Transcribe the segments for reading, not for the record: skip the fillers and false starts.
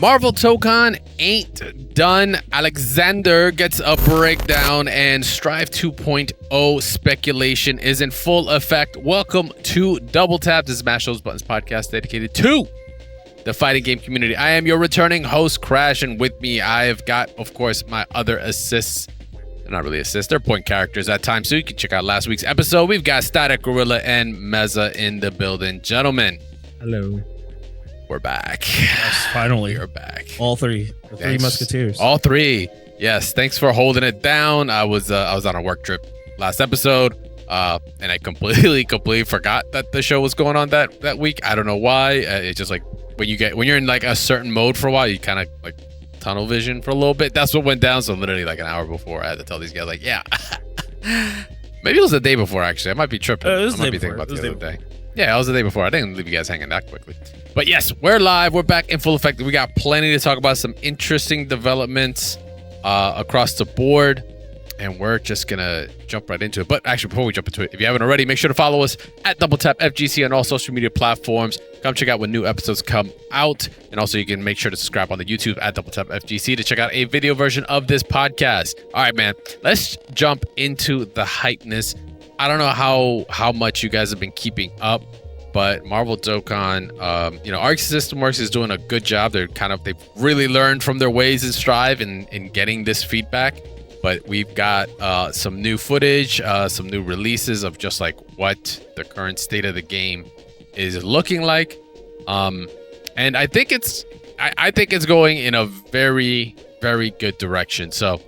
Marvel Tokon ain't done. Alexander gets a breakdown, and Strive 2.0 speculation is in full effect. Welcome to Double Tap. This is Smash Those Buttons podcast dedicated to the fighting game community. I am your returning host, Crash, and with me, I have got, of course, my other assists. They're not really assists, they're point characters at times, so you can check out last week's episode. We've got StaticGorilla and Mezza in the building. Gentlemen. Hello. We're back. Yes, finally. We're back. All three. The three musketeers. All three. Yes. Thanks for holding it down. I was on a work trip last episode, and I completely forgot that the show was going on that week. I don't know why. It's just like when you're in like a certain mode for a while, you kind of like tunnel vision for a little bit. That's what went down. So literally like an hour before, I had to tell these guys like, yeah. Maybe it was the day before, actually. I might be tripping. I might be thinking about the other day. Yeah, it was the day before. I didn't leave you guys hanging that quickly. But yes, we're live. We're back in full effect. We got plenty to talk about, some interesting developments across the board. And we're just going to jump right into it. But actually, before we jump into it, if you haven't already, make sure to follow us at DoubleTapFGC on all social media platforms. Come check out when new episodes come out. And also, you can make sure to subscribe on the YouTube at DoubleTapFGC to check out a video version of this podcast. All right, man. Let's jump into the hypeness. I don't know how much you guys have been keeping up, but Marvel Tokon, Arc System Works is doing a good job. They've really learned from their ways in Strive in getting this feedback. But we've got some new footage, some new releases of just like what the current state of the game is looking like. And I think it's going in a very, very good direction. So,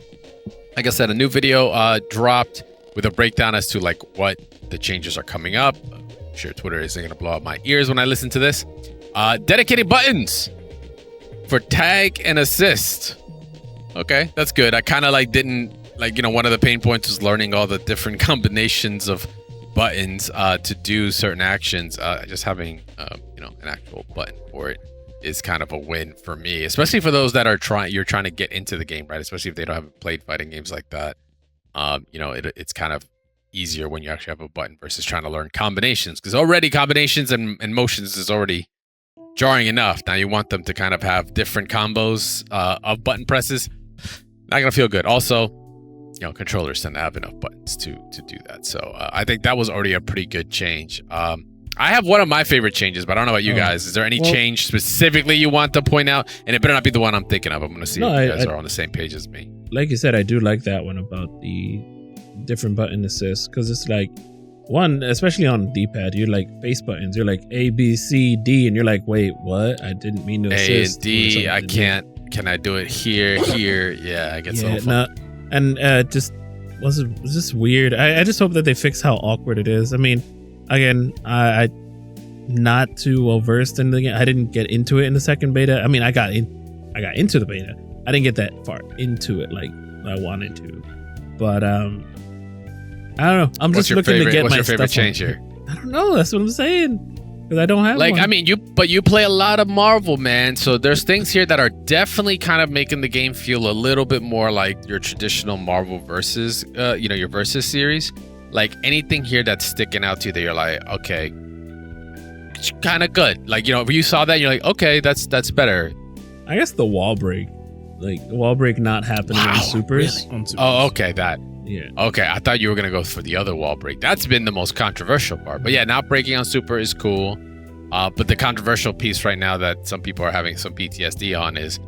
like I said, a new video dropped with a breakdown as to like what the changes are coming up. I'm sure Twitter isn't going to blow out my ears when I listen to this. Dedicated buttons for tag and assist. Okay, that's good. I kind of one of the pain points was learning all the different combinations of buttons to do certain actions. Just having an actual button for it is kind of a win for me, especially for those that are trying to get into the game, right? Especially if they don't have played fighting games like that. It's kind of easier when you actually have a button versus trying to learn combinations, because already combinations and motions is already jarring enough. Now you want them to kind of have different combos of button presses. Not gonna feel good. Also, controllers tend to have enough buttons to do that. So I think that was already a pretty good change. I have one of my favorite changes, but I don't know about you guys. Is there any change specifically you want to point out? And it better not be the one I'm thinking of. I'm gonna see if you guys are on the same page as me. Like you said, I do like that one about the different button assists, because it's like one, especially on D-pad, you're like face buttons. You're like A, B, C, D, and you're like, wait, what? I didn't mean to assist. A and D, I can't. Can I do it here? Yeah, I guess so. And just was just weird. I just hope that they fix how awkward it is. I mean, again, I not too well versed in the game. I didn't get into it in the second beta. I mean, I got into the beta. I didn't get that far into it like I wanted to. But I don't know. I'm just looking to get my stuff. What's your favorite change here? I don't know. That's what I'm saying. Because I don't have one. I mean, you play a lot of Marvel, man. So there's things here that are definitely kind of making the game feel a little bit more like your traditional Marvel versus, your versus series. Like anything here that's sticking out to you that you're like, okay, it's kind of good. Like, if you saw that, you're like, okay, that's better. I guess the wall break. Like the wall break not happening on Supers. Really? Oh, okay, that. Yeah. Okay, I thought you were gonna go for the other wall break. That's been the most controversial part. But yeah, not breaking on Super is cool. But the controversial piece right now that some people are having some PTSD on is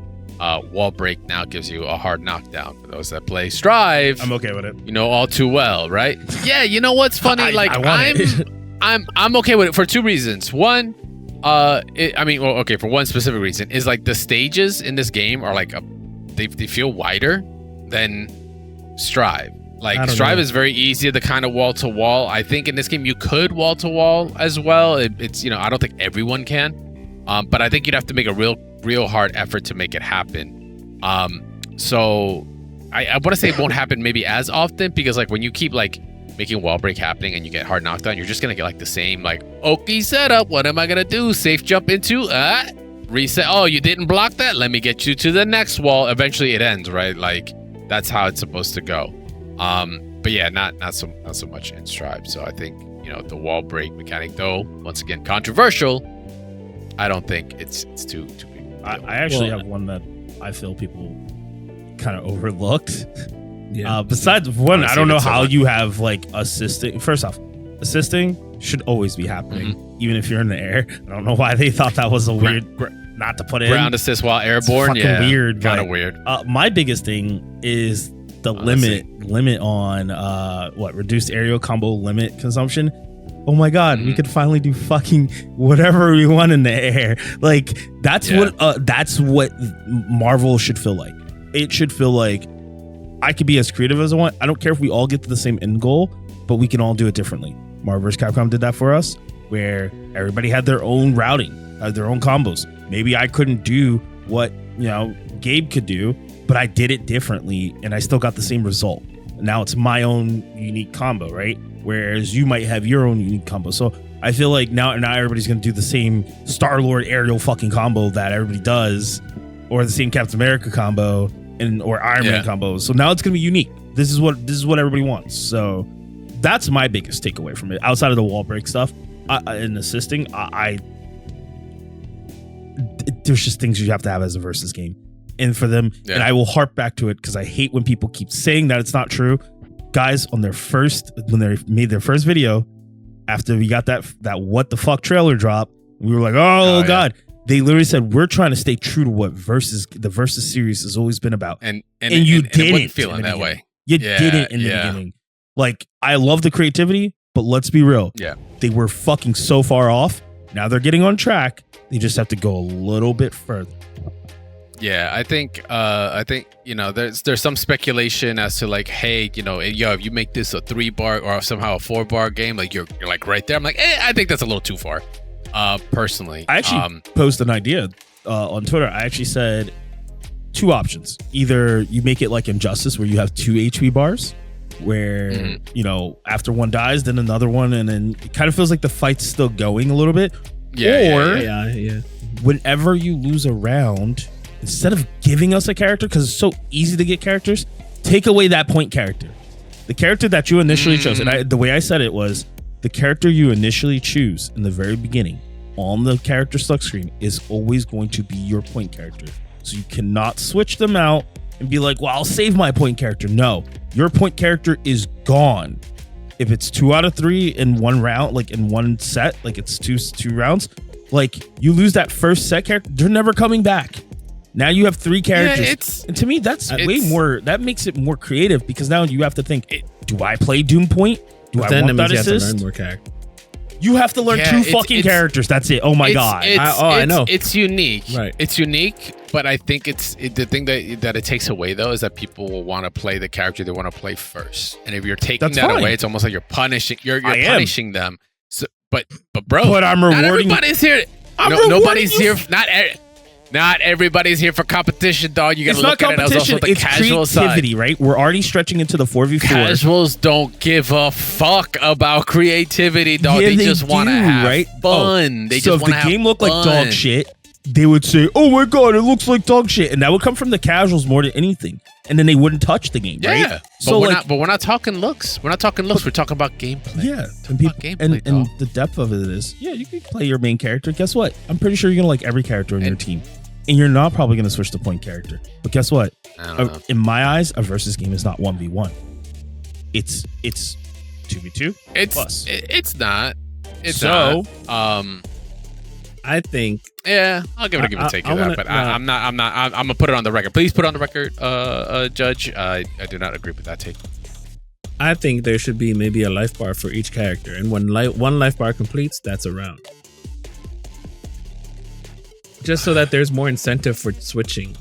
wall break now gives you a hard knockdown. For those that play Strive, I'm okay with it. You know all too well, right? Yeah. You know what's funny? I'm okay with it for two reasons. One, for one specific reason is like the stages in this game are like they feel wider than Strive. Like Strive is very easy to kind of wall to wall. I think in this game you could wall to wall as well. It's I don't think everyone can, but I think you'd have to make a real hard effort to make it happen. So I want to say it won't happen maybe as often, because like when you keep like making wall break happening and you get hard knockdown, you're just gonna get like the same like okie setup. What am I gonna do? Safe jump into reset. Oh, you didn't block that? Let me get you to the next wall. Eventually it ends, right? Like that's how it's supposed to go. But yeah, not so much in Strive. So I think the wall break mechanic, though once again controversial, I don't think it's too big of I actually have one that I feel people kind of overlooked. Yeah. Besides one, I don't know how you have like assisting. First off, assisting should always be happening, even if you're in the air. I don't know why they thought that was a weird not to put in. Ground assist while airborne. It's fucking weird. Kind of weird. My biggest thing is the limit on reduced aerial combo limit consumption. Oh my god, we could finally do fucking whatever we want in the air. Like that's what Marvel should feel like. It should feel like I could be as creative as I want. I don't care if we all get to the same end goal, but we can all do it differently. Marvel vs. Capcom did that for us, where everybody had their own routing, had their own combos. Maybe I couldn't do what Gabe could do, but I did it differently, and I still got the same result. Now it's my own unique combo, right? Whereas you might have your own unique combo. So I feel like now everybody's going to do the same Star-Lord aerial fucking combo that everybody does, or the same Captain America combo or Iron Man combos. So now it's going to be unique. This is what everybody wants. So that's my biggest takeaway from it. Outside of the wall break stuff and assisting, there's just things you have to have as a versus game. And for them, and I will harp back to it because I hate when people keep saying that it's not true. Guys, when they made their first video, after we got that what the fuck trailer drop, we were like, oh god. They literally said, we're trying to stay true to what the versus series has always been about. And you didn't feel that way. You didn't in the beginning. Like, I love the creativity, but let's be real. Yeah. They were fucking so far off. Now they're getting on track. They just have to go a little bit further. Yeah, I think there's some speculation as to like, hey, if you make this a 3-bar or somehow a 4-bar game, like you're like right there. I'm like, I think that's a little too far. Personally, I actually posted an idea on Twitter. I actually said 2 options. Either you make it like Injustice, where you have 2 HP bars, where after one dies, then another one, and then it kind of feels like the fight's still going a little bit. Yeah. Whenever you lose a round, instead of giving us a character, because it's so easy to get characters, take away that point character. The character that you initially chose, and the way I said it was, the character you initially choose in the very beginning on the character select screen is always going to be your point character. So you cannot switch them out and be like, well, I'll save my point character. No, your point character is gone. If it's 2 out of 3 in one round, like in one set, like it's two rounds, like you lose that first set character, they're never coming back. Now you have 3 characters. And to me, that's way more, that makes it more creative, because now you have to think, do I play Doom Point? Do I want that assist? You have to learn more characters. You have to learn 2 fucking characters. That's it. Oh my god. I know. It's unique. Right. It's unique, but I think the thing that it takes away though is that people will want to play the character they want to play first. And if you're taking that away, it's almost like you're punishing. You're punishing them. So, but bro, I'm rewarding. Not everybody's here. Nobody's here. Not everybody's here for competition, dog. You gotta look at it as also the casual creativity, side. Right? We're already stretching into the 4v4. Casuals don't give a fuck about creativity, dog. Yeah, they just want to have fun. They just want to have fun. So if the game looked like dog shit, they would say, "Oh my god, it looks like dog shit," and that would come from the casuals more than anything. And then they wouldn't touch the game, right? Yeah, so we're not talking looks. We're not talking looks. We're talking about gameplay. Yeah, and the depth of it is, you can play your main character. Guess what? I'm pretty sure you're gonna like every character in your team. And you're not probably going to switch to point character. But guess what? In my eyes, a versus game is not 1v1. It's 2v2. It's not. It's so, not. I think. Yeah, I'll give it a take of that. But I'm going to put it on the record. Please put it on the record, Judge. I do not agree with that take. I think there should be maybe a life bar for each character. And when one life bar completes, that's a round. Just so that there's more incentive for switching,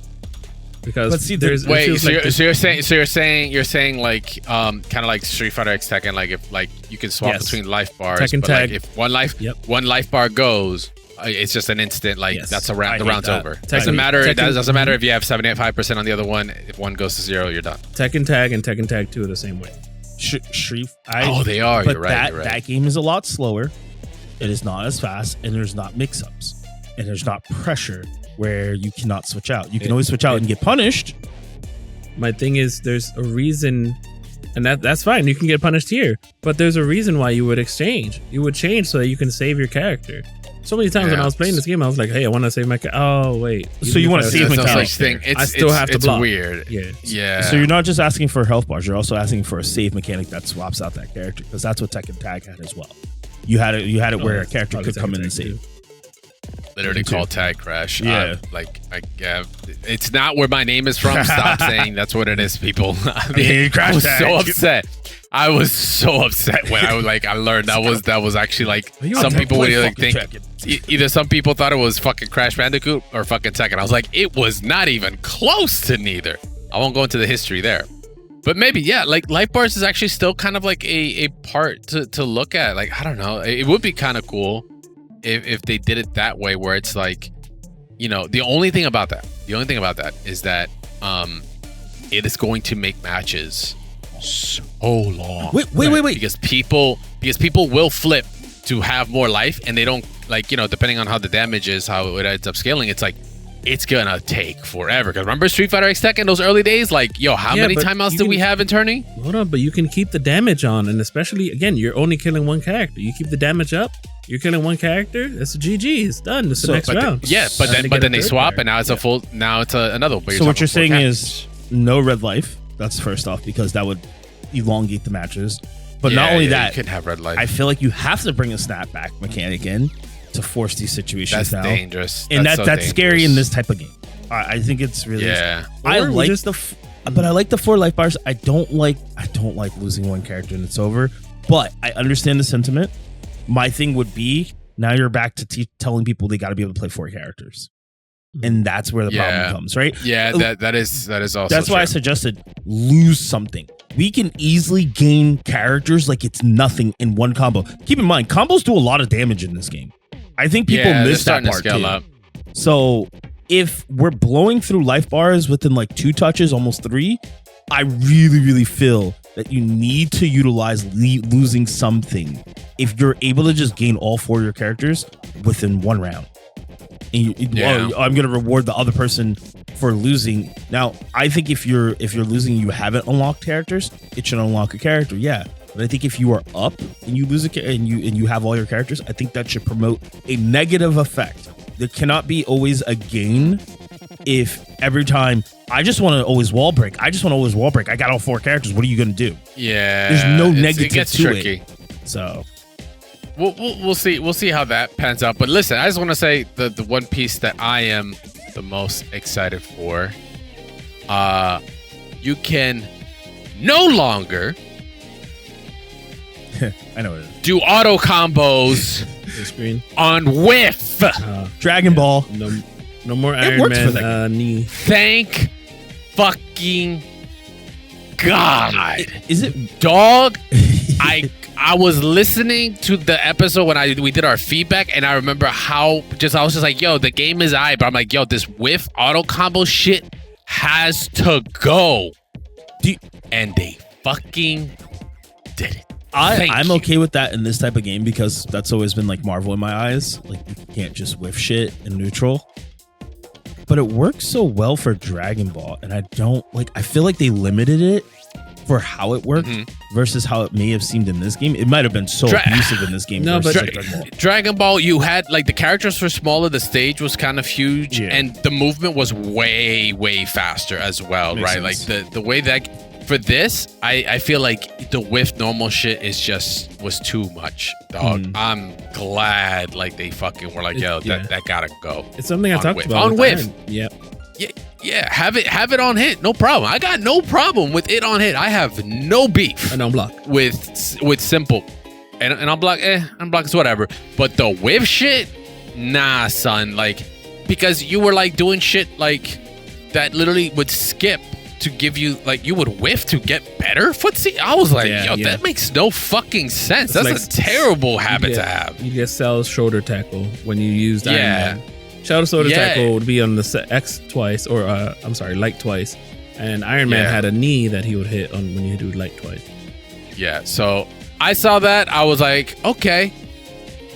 because there's. Wait, so you're saying like kind of like Street Fighter X Tekken, like if like you can swap between life bars, Tekken but tag. like if one life bar goes, it's just an instant. Like that's a round. The round's over. Doesn't matter. It doesn't matter if you have 75% on the other one. If one goes to 0, you're done. Tekken Tag and Tekken Tag 2 are the same way. They are. But you're right. That game is a lot slower. It is not as fast, and there's not mix-ups. And there's not pressure where you cannot switch out. You can always switch out and get punished. My thing is, there's a reason, and that's fine. You can get punished here, but there's a reason why you would exchange. You would change so that you can save your character. So many times when I was playing this game, I was like, "Hey, I want to save my Oh wait, So you want to save There's no mechanics? such thing. I still have to block. It's weird. Yeah. So you're not just asking for health bars; you're also asking for a save mechanic that swaps out that character, because that's what Tekken Tag had as well. You had it where a character could come in and save. Literally called Tag Crash. Yeah. It's not where my name is from. Stop saying that's what it is, people. I Crashtag. was so upset. I was so upset when I learned that was actually like some people would like think either some people thought it was fucking Crash Bandicoot or fucking Tekken. I was like, it was not even close to neither. I won't go into the history there. But maybe, yeah, like life bars is actually still kind of like a part to look at. Like, I don't know. It would be kind of cool if they did it that way, where it's like, you know, the only thing about that is that it is going to make matches so long. Wait. Because people will flip to have more life, and they don't, like, you know, depending on how the damage is, how it ends up scaling, it's like, it's gonna take forever. Because remember Street Fighter X Tekken, those early days, like, yo, how many timeouts did we have in turning? Hold on, but you can keep the damage on, and especially, again, you're only killing one character. You keep the damage up, you're killing one character, it's a GG, it's done. It's the next round. But then they swap, and now it's another. So what you're saying is no red life. That's first off, because that would elongate the matches. But not only that, you can have red life. I feel like you have to bring a snapback mechanic in to force these situations That's now. dangerous. And that's scary in this type of game. I think it's really. Yeah. I like but I like the 4 life bars. I don't like losing one character and it's over. But I understand the sentiment. My thing would be, now you're back to telling people they got to be able to play 4 characters, and that's where the problem comes, right? Yeah, that is also. That's why I suggested lose something. We can easily gain characters like it's nothing in one combo. Keep in mind, combos do a lot of damage in this game. I think people miss that part too. Up. So if we're blowing through life bars within like 2 touches, almost 3, I really, really feel that you need to utilize losing something if you're able to just gain all 4 of your characters within 1 round. And I'm going to reward the other person for losing. Now, I think if you're losing, you haven't unlocked characters, it should unlock a character. Yeah. But I think if you are up and you lose and you have all your characters, I think that should promote a negative effect. There cannot be always a gain if every time I just want to always wall break. I got all 4 characters. What are you going to do? Yeah. There's no negative it gets to tricky. it. So we'll see. We'll see how that pans out. But listen, I just want to say the one piece that I am the most excited for. You can no longer I know what it is. do auto combos The screen. on whiff. Dragon Ball. No more It Iron works for Man knee. Thank fucking God. Is it Dog? I was listening to the episode when we did our feedback, and I remember how I was just like, yo, the game is aight, but I'm like, yo, this whiff auto combo shit has to go. And they fucking did it. I'm okay with that in this type of game, because that's always been like Marvel in my eyes. Like, you can't just whiff shit in neutral. But it works so well for Dragon Ball, and I feel like they limited it for how it worked versus how it may have seemed in this game. It might have been so abusive in this game. No, but Dragon Ball, you had like the characters were smaller, the stage was kind of huge, and the movement was way faster as well. Makes right sense. Like the way that for this, I feel like the whiff normal shit was too much, dog. I'm glad like they fucking were like, yo, that gotta go. It's something I talked about on whiff. Yep. Yeah, have it on hit. No problem. I got no problem with it on hit. I have no beef. And on block with simple, and on block. On block is whatever. But the whiff shit, nah, son. Like, because you were like doing shit like that, literally would skip to give you, like, you would whiff to get better footsie. I was like, that makes no fucking sense. That's like a terrible habit to have. You get Cell's shoulder tackle when you use Iron Man. Shadow Sword tackle would be on the X twice, or light twice, and Iron Man had a knee that he would hit on when you do light twice. Yeah, so I saw that, I was like, okay,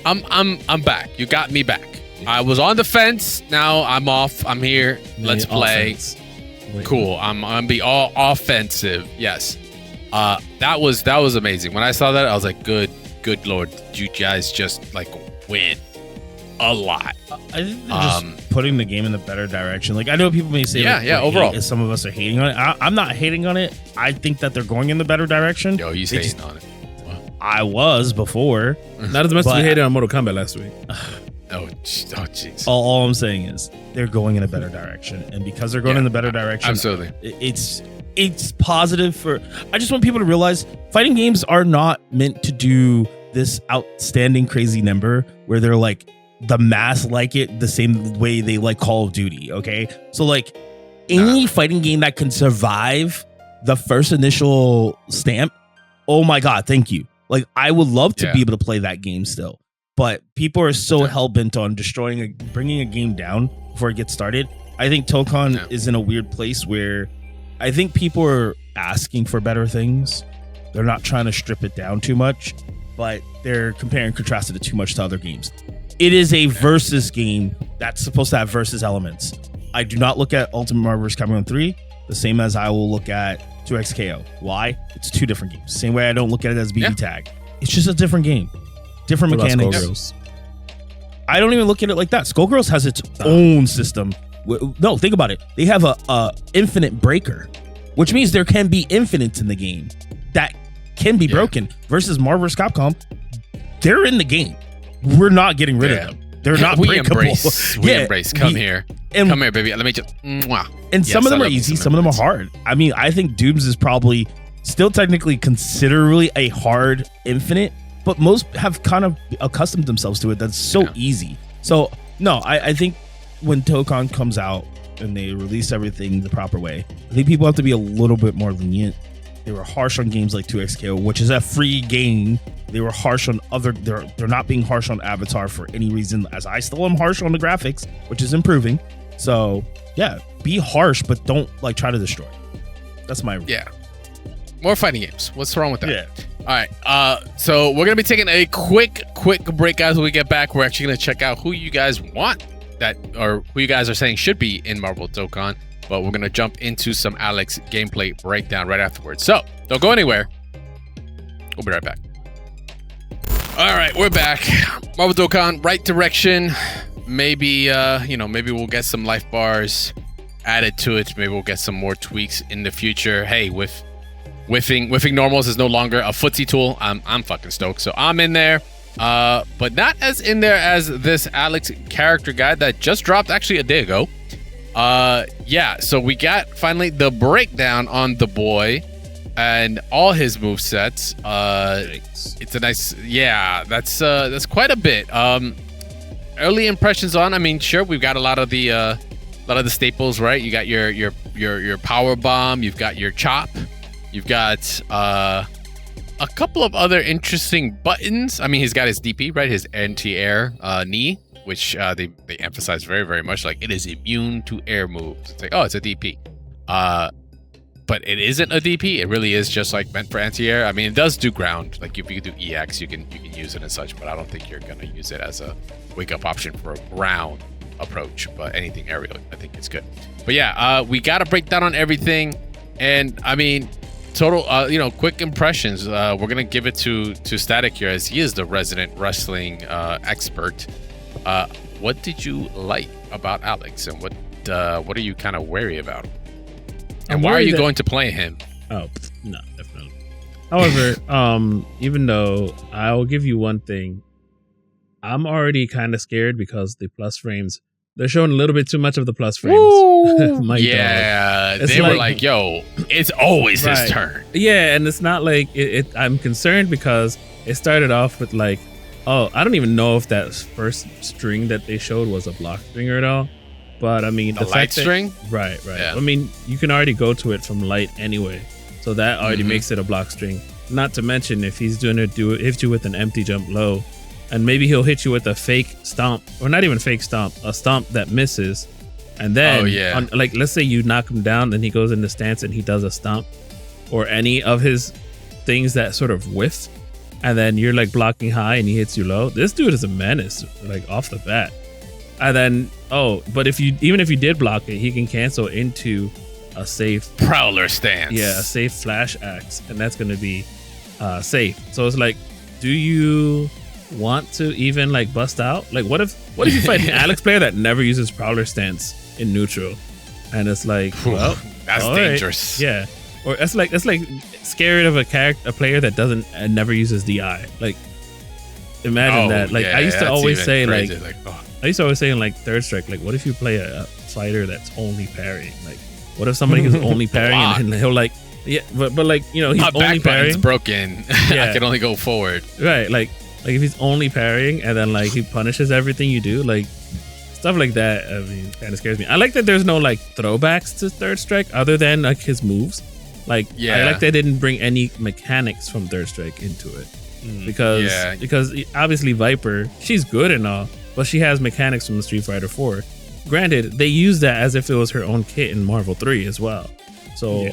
I'm back. You got me back. I was on the fence. Now I'm off. I'm here. Let's play. Cool. I'm gonna be all offensive. Yes. That was amazing. When I saw that, I was like, good Lord, did you guys just like win? a lot. I think they're just putting the game in a better direction. Like, I know people may say, overall, some of us are hating on it. I'm not hating on it. I think that they're going in the better direction. Yo, he's hating on it. Wow. I was before. Not as much as we hated on Mortal Kombat last week. Jeez. All I'm saying is they're going in a better direction, and because they're going in the better direction, absolutely, it's positive for. I just want people to realize fighting games are not meant to do this outstanding crazy number where they're like the mass like it the same way they like Call of Duty. Okay, so like any fighting game that can survive the first initial stamp, oh my god, thank you. Like, I would love to be able to play that game still, but people are so hell-bent on bringing a game down before it gets started. I think Tokon is in a weird place where I think people are asking for better things. They're not trying to strip it down too much, but they're comparing and contrasting it too much to other games. It is a versus game that's supposed to have versus elements. I do not look at Ultimate Marvel vs. Capcom 3 the same as I will look at 2XKO. Why? It's two different games. Same way I don't look at it as BB Tag. It's just a different game. Different mechanics. I don't even look at it like that. Skullgirls has its own system. No, think about it. They have a infinite breaker, which means there can be infinites in the game that can be broken. Versus Marvel vs. Capcom, they're in the game. We're not getting rid of them. They're not breakable. We embrace. Come here, baby. Let me just. And some of them are easy. Some of them are hard. I mean, I think Dooms is probably still technically considerably a hard infinite, but most have kind of accustomed themselves to it. That's so easy. So no, I think when Tokon comes out and they release everything the proper way, I think people have to be a little bit more lenient. They were harsh on games like 2XKO, which is a free game. They were harsh on other. They're not being harsh on Avatar for any reason, as I still am harsh on the graphics, which is improving. So yeah, be harsh, but don't like try to destroy. That's my more fighting games. What's wrong with that? Yeah. All right. So we're gonna be taking a quick break. As we get back, we're actually gonna check out who you guys want or who you guys are saying should be in Marvel Tokon. But we're gonna jump into some Alex gameplay breakdown right afterwards. So don't go anywhere. We'll be right back. All right, we're back. Marvel Tokon, right direction. Maybe maybe we'll get some life bars added to it. Maybe we'll get some more tweaks in the future. Hey, whiffing normals is no longer a footsie tool. I'm fucking stoked. So I'm in there. But not as in there as this Alex character guide that just dropped actually a day ago. So we got finally the breakdown on the boy and all his movesets. It's a nice, that's quite a bit. Early impressions on, I mean, sure, we've got a lot of the staples, right? You got your power bomb, you've got your chop, you've got a couple of other interesting buttons. I mean, he's got his DP, right? His anti-air knee, which they emphasize very, very much. Like, it is immune to air moves. It's like, oh, it's a DP. But it isn't a DP. It really is just like meant for anti-air. I mean, it does do ground. Like, if you do EX, you can use it and such. But I don't think you're gonna use it as a wake-up option for a ground approach. But anything aerial, I think it's good. But yeah, we got a breakdown on everything. And I mean, total, quick impressions. We're gonna give it to Static here, as he is the resident wrestling expert. What did you like about Alex, and what are you kind of wary about him? And why are you going to play him? Oh, no, definitely. However, even though I'll give you one thing, I'm already kind of scared because the plus frames, they're showing a little bit too much of the plus frames. They were like, yo, it's always his turn. Yeah, and it's not like I'm concerned because it started off with like, oh, I don't even know if that first string that they showed was a block stringer at all. But I mean, the light string? Right. Yeah. I mean, you can already go to it from light anyway. So that already makes it a block string. Not to mention, if he's hit you with an empty jump low, and maybe he'll hit you with a fake stomp, or not even fake stomp, a stomp that misses. And then, let's say you knock him down, then he goes into stance and he does a stomp, or any of his things that sort of whiff, and then you're like blocking high and he hits you low. This dude is a menace, like off the bat. And then, but even if you did block it, he can cancel into a safe prowler stance. Yeah, a safe flash axe, and that's going to be safe. So it's like, do you want to even like bust out? Like, what if what if you fight an Alex player that never uses Prowler stance in neutral? And it's like, well, that's dangerous. Right. Yeah. Or it's like scared of a player that doesn't and never uses DI. Like, imagine that. Like, I used to always say I used to always say in like Third Strike, like, what if you play a fighter that's only parrying? Like, what if somebody who's only parrying and he'll like, yeah, but like, you know, he's my only back parrying. button's broken. I can only go forward. Right. Like if he's only parrying and then like he punishes everything you do, like stuff like that. I mean, kind of scares me. I like that there's no like throwbacks to Third Strike other than like his moves. Like, I like they didn't bring any mechanics from Third Strike into it because obviously Viper, she's good and all, but she has mechanics from the Street Fighter 4. Granted, they use that as if it was her own kit in Marvel 3 as well. So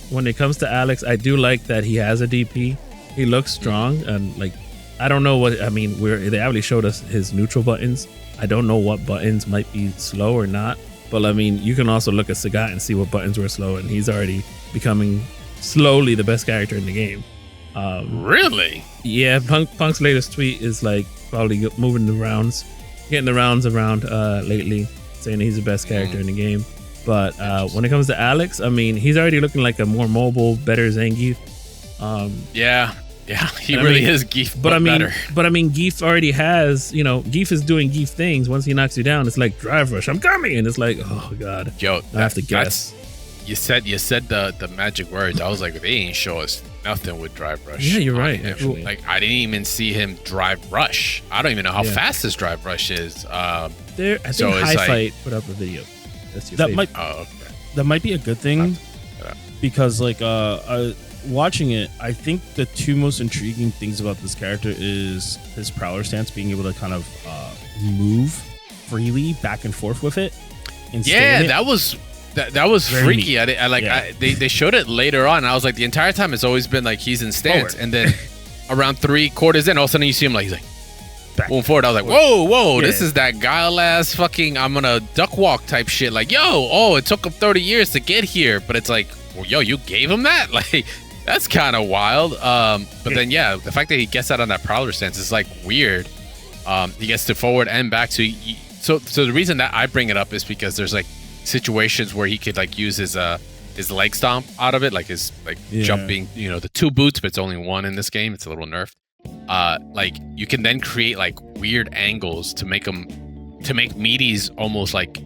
when it comes to Alex, I do like that he has a DP. He looks strong and like, I don't know what, I mean, they actually showed us his neutral buttons. I don't know what buttons might be slow or not, but I mean, you can also look at Sagat and see what buttons were slow, and he's already becoming slowly the best character in the game. Really? Yeah, Punk's latest tweet is like probably moving the rounds, getting the rounds around lately, saying he's the best character in the game. But when it comes to Alex, I mean, he's already looking like a more mobile, better Zangief. He really is Geef, but better. But I mean, Geef already has, you know, Geef is doing Geef things. Once he knocks you down, it's like drive rush. I'm coming, and it's like, oh god, yo, I have to guess. You said the magic words. I was like, they ain't show us nothing with drive rush. Yeah, you're right. Actually, like I didn't even see him drive rush. I don't even know how fast his drive rush is. I think High Fight put up a video. That might be a good thing because like watching it, I think the two most intriguing things about this character is his Prowler stance, being able to kind of move freely back and forth with it. That was freaky. They showed it later on. And I was like, the entire time it's always been like he's in stance, and then around 3/4 in, all of a sudden you see him like he's like going forward. I was like, whoa, this is that guile ass fucking I'm gonna duck walk type shit. Like, it took him 30 years to get here, but it's like, well, you gave him that? Like, that's kind of wild. But then the fact that he gets out on that Prowler stance is like weird. He gets to forward and back. So the reason that I bring it up is because there's like situations where he could like use his leg stomp out of it, like his jumping, you know, the 2 boots, but it's only 1 in this game. It's a little nerfed. Like you can then create like weird angles to make meaties almost like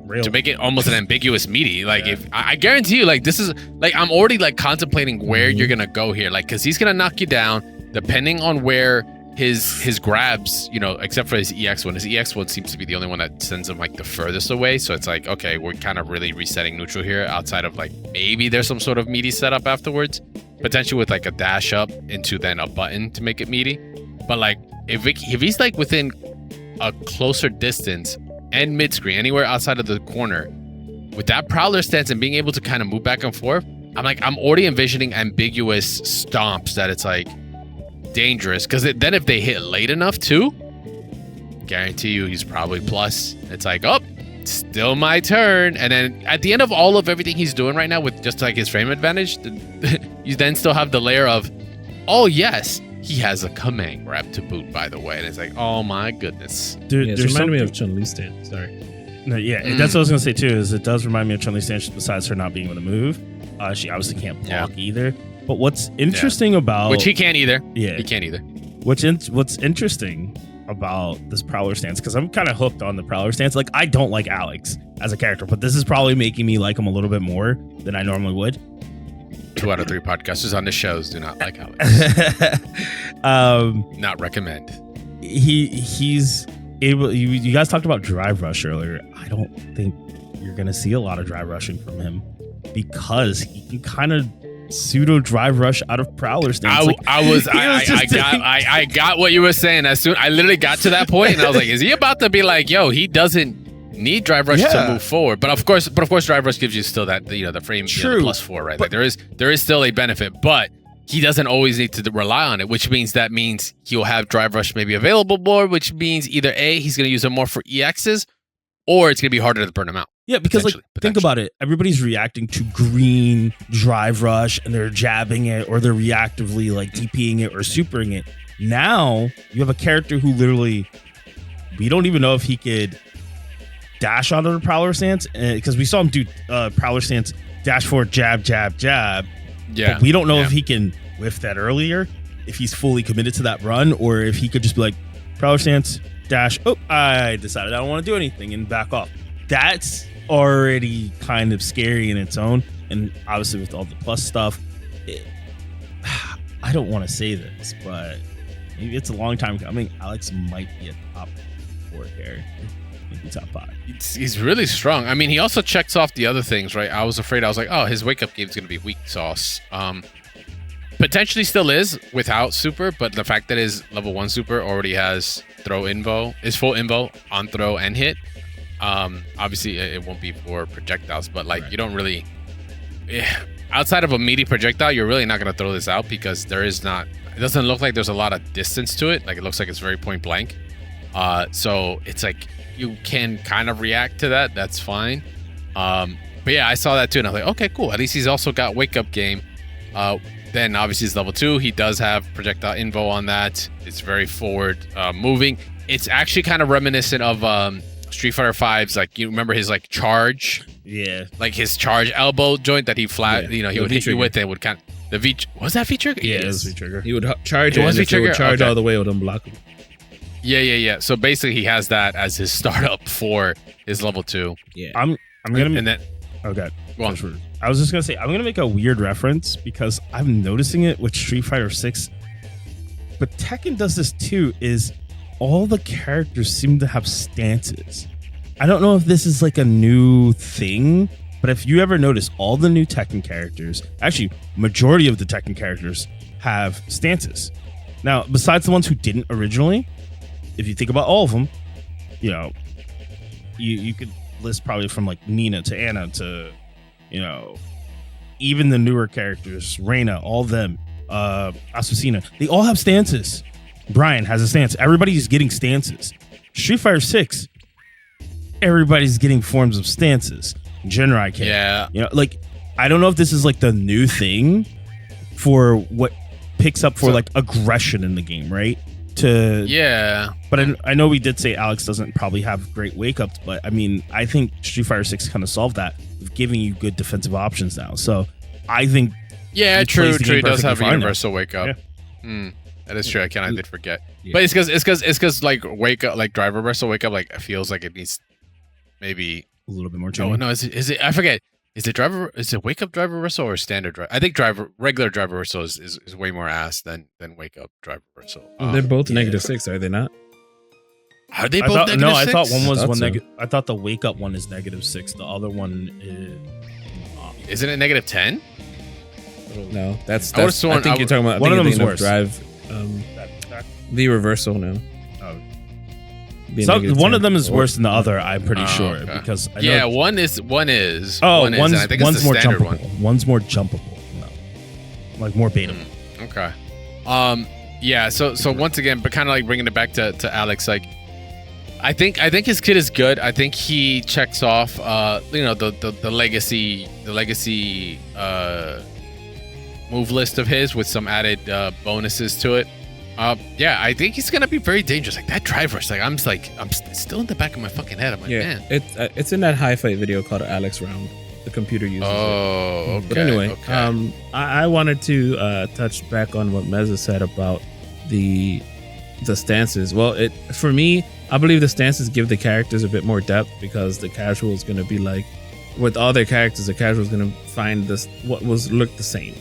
real. To make it almost an ambiguous meaty. Like if I guarantee you, like this is like I'm already like contemplating where you're gonna go here, like because he's gonna knock you down depending on where his grabs, you know, except for his EX one. His EX one seems to be the only one that sends him like the furthest away. So it's like, okay, we're kind of really resetting neutral here. Outside of like maybe there's some sort of meaty setup afterwards, potentially with like a dash up into then a button to make it meaty. But like if he's like within a closer distance and mid screen, anywhere outside of the corner, with that Prowler stance and being able to kind of move back and forth, I'm already envisioning ambiguous stomps that it's like dangerous, because then if they hit late enough too, guarantee you he's probably plus. It's like, oh, still my turn. And then at the end of all of everything he's doing right now with just like his frame advantage, you then still have the layer of, oh yes, he has a command grab to boot, by the way. And it's like, oh my goodness. Dude, it reminded me of Chun-Li's stance. Sorry. No, that's what I was gonna say too. Is it does remind me of Chun-Li's stance, besides her not being able to move. She obviously can't block either. But what's interesting about, which he can't either. Yeah, he can't either. What's interesting about this Prowler stance, because I'm kind of hooked on the Prowler stance. Like, I don't like Alex as a character, but this is probably making me like him a little bit more than I normally would. 2 out of 3 podcasters on the shows do not like Alex. Not recommend. He's able. You guys talked about drive rush earlier. I don't think you're gonna see a lot of drive rushing from him, because he can kind of pseudo drive rush out of Prowler stance. I got what you were saying. As soon I literally got to that point, and I was like, is he about to be like, yo, he doesn't need drive rush to move forward? But of course drive rush gives you still that, you know, the frame, you know, the +4, right? But, like there is still a benefit, but he doesn't always need to rely on it, which means he'll have drive rush maybe available more, which means either A, he's going to use it more for EXs, or it's going to be harder to burn him out. Yeah, because like think about it. Everybody's reacting to green drive rush, and they're jabbing it, or they're reactively like DPing it or supering it. Now you have a character who literally we don't even know if he could dash out of the Prowler stance, because we saw him do Prowler stance, dash forward, jab, jab, jab. Yeah. But we don't know if he can whiff that earlier, if he's fully committed to that run, or if he could just be like, Prowler stance, dash, oh, I decided I don't want to do anything and back off. That's already kind of scary in its own. And obviously with all the plus stuff, I don't want to say this, but maybe it's a long time coming. Alex might be a top 4 character. Maybe top 5. He's really strong. I mean, he also checks off the other things, right? I was like, oh, his wake up game is going to be weak sauce. Potentially still is without super, but the fact that his level 1 super already has throw invo, is full invo on throw and hit. Obviously it won't be for projectiles, but like you don't really, outside of a meaty projectile, you're really not going to throw this out because it doesn't look like there's a lot of distance to it. Like it looks like it's very point blank. So it's like you can kind of react to that. That's fine. But yeah, I saw that too, and I was like, okay, cool. At least he's also got wake up game. Then obviously it's level 2. He does have projectile invo on that. It's very forward moving. It's actually kind of reminiscent of Street Fighter 5's, like, you remember his like charge? Yeah. Like his charge elbow joint that he he would hit you with, and would kind of, the V, was that V-trigger? Yeah, it was V-trigger. He would charge it, and if he would charge okay. all the way, it would unblock him. Yeah. So basically he has that as his startup for his level 2. Yeah. I'm gonna, and then, okay. Go on. I was just gonna say, I'm gonna make a weird reference because I'm noticing it with Street Fighter 6, but Tekken does this too, is all the characters seem to have stances. I don't know if this is like a new thing, but if you ever notice, all the new Tekken characters, actually majority of the Tekken characters have stances. Now, besides the ones who didn't originally, if you think about all of them, you could list probably from like Nina to Anna to, even the newer characters, Reina, all of them, Azucena, they all have stances. Brian has a stance. Everybody's getting stances. Street Fighter 6, everybody's getting forms of stances. Jinrai can. Yeah. Like, I don't know if this is like the new thing for what picks up for like aggression in the game, right? But I know we did say Alex doesn't probably have great wake ups, but I mean, I think Street Fighter 6 kind of solved that with giving you good defensive options now. So I think true. It does have a universal wake up. Yeah. That is true. I did forget. Yeah. But it's because like wake up, like drive reversal wake up, like it feels like it needs maybe a little bit more. No, is it? I forget. Is it wake up drive reversal or standard drive? I think regular drive reversal is way more ass than wake up drive reversal. They're both -6, are they not? Are they both -6? No, I thought one was one negative. I thought the wake up one is -6. The other one is. Isn't it -10? No, that's I think you're talking about one of them is worse. Drive. The reversal now. One of them is worse than the other. I'm pretty sure because I know one is. One's I think it's the more standard jumpable. one. One's more jumpable. No. Like more baitable. Okay. Yeah. So once again, but kind of like bringing it back to Alex, like I think his kit is good. I think he checks off the legacy move list of his with some added bonuses to it. I think he's gonna be very dangerous. Like that driver, I'm still in the back of my fucking head. I'm like, man, it's in that high fight video called Alex Round. The computer uses it. Okay. But anyway, I wanted to touch back on what Mezza said about the stances. Well, for me, I believe the stances give the characters a bit more depth because the casual is gonna be like, with all their characters, the casual is gonna find what look the same.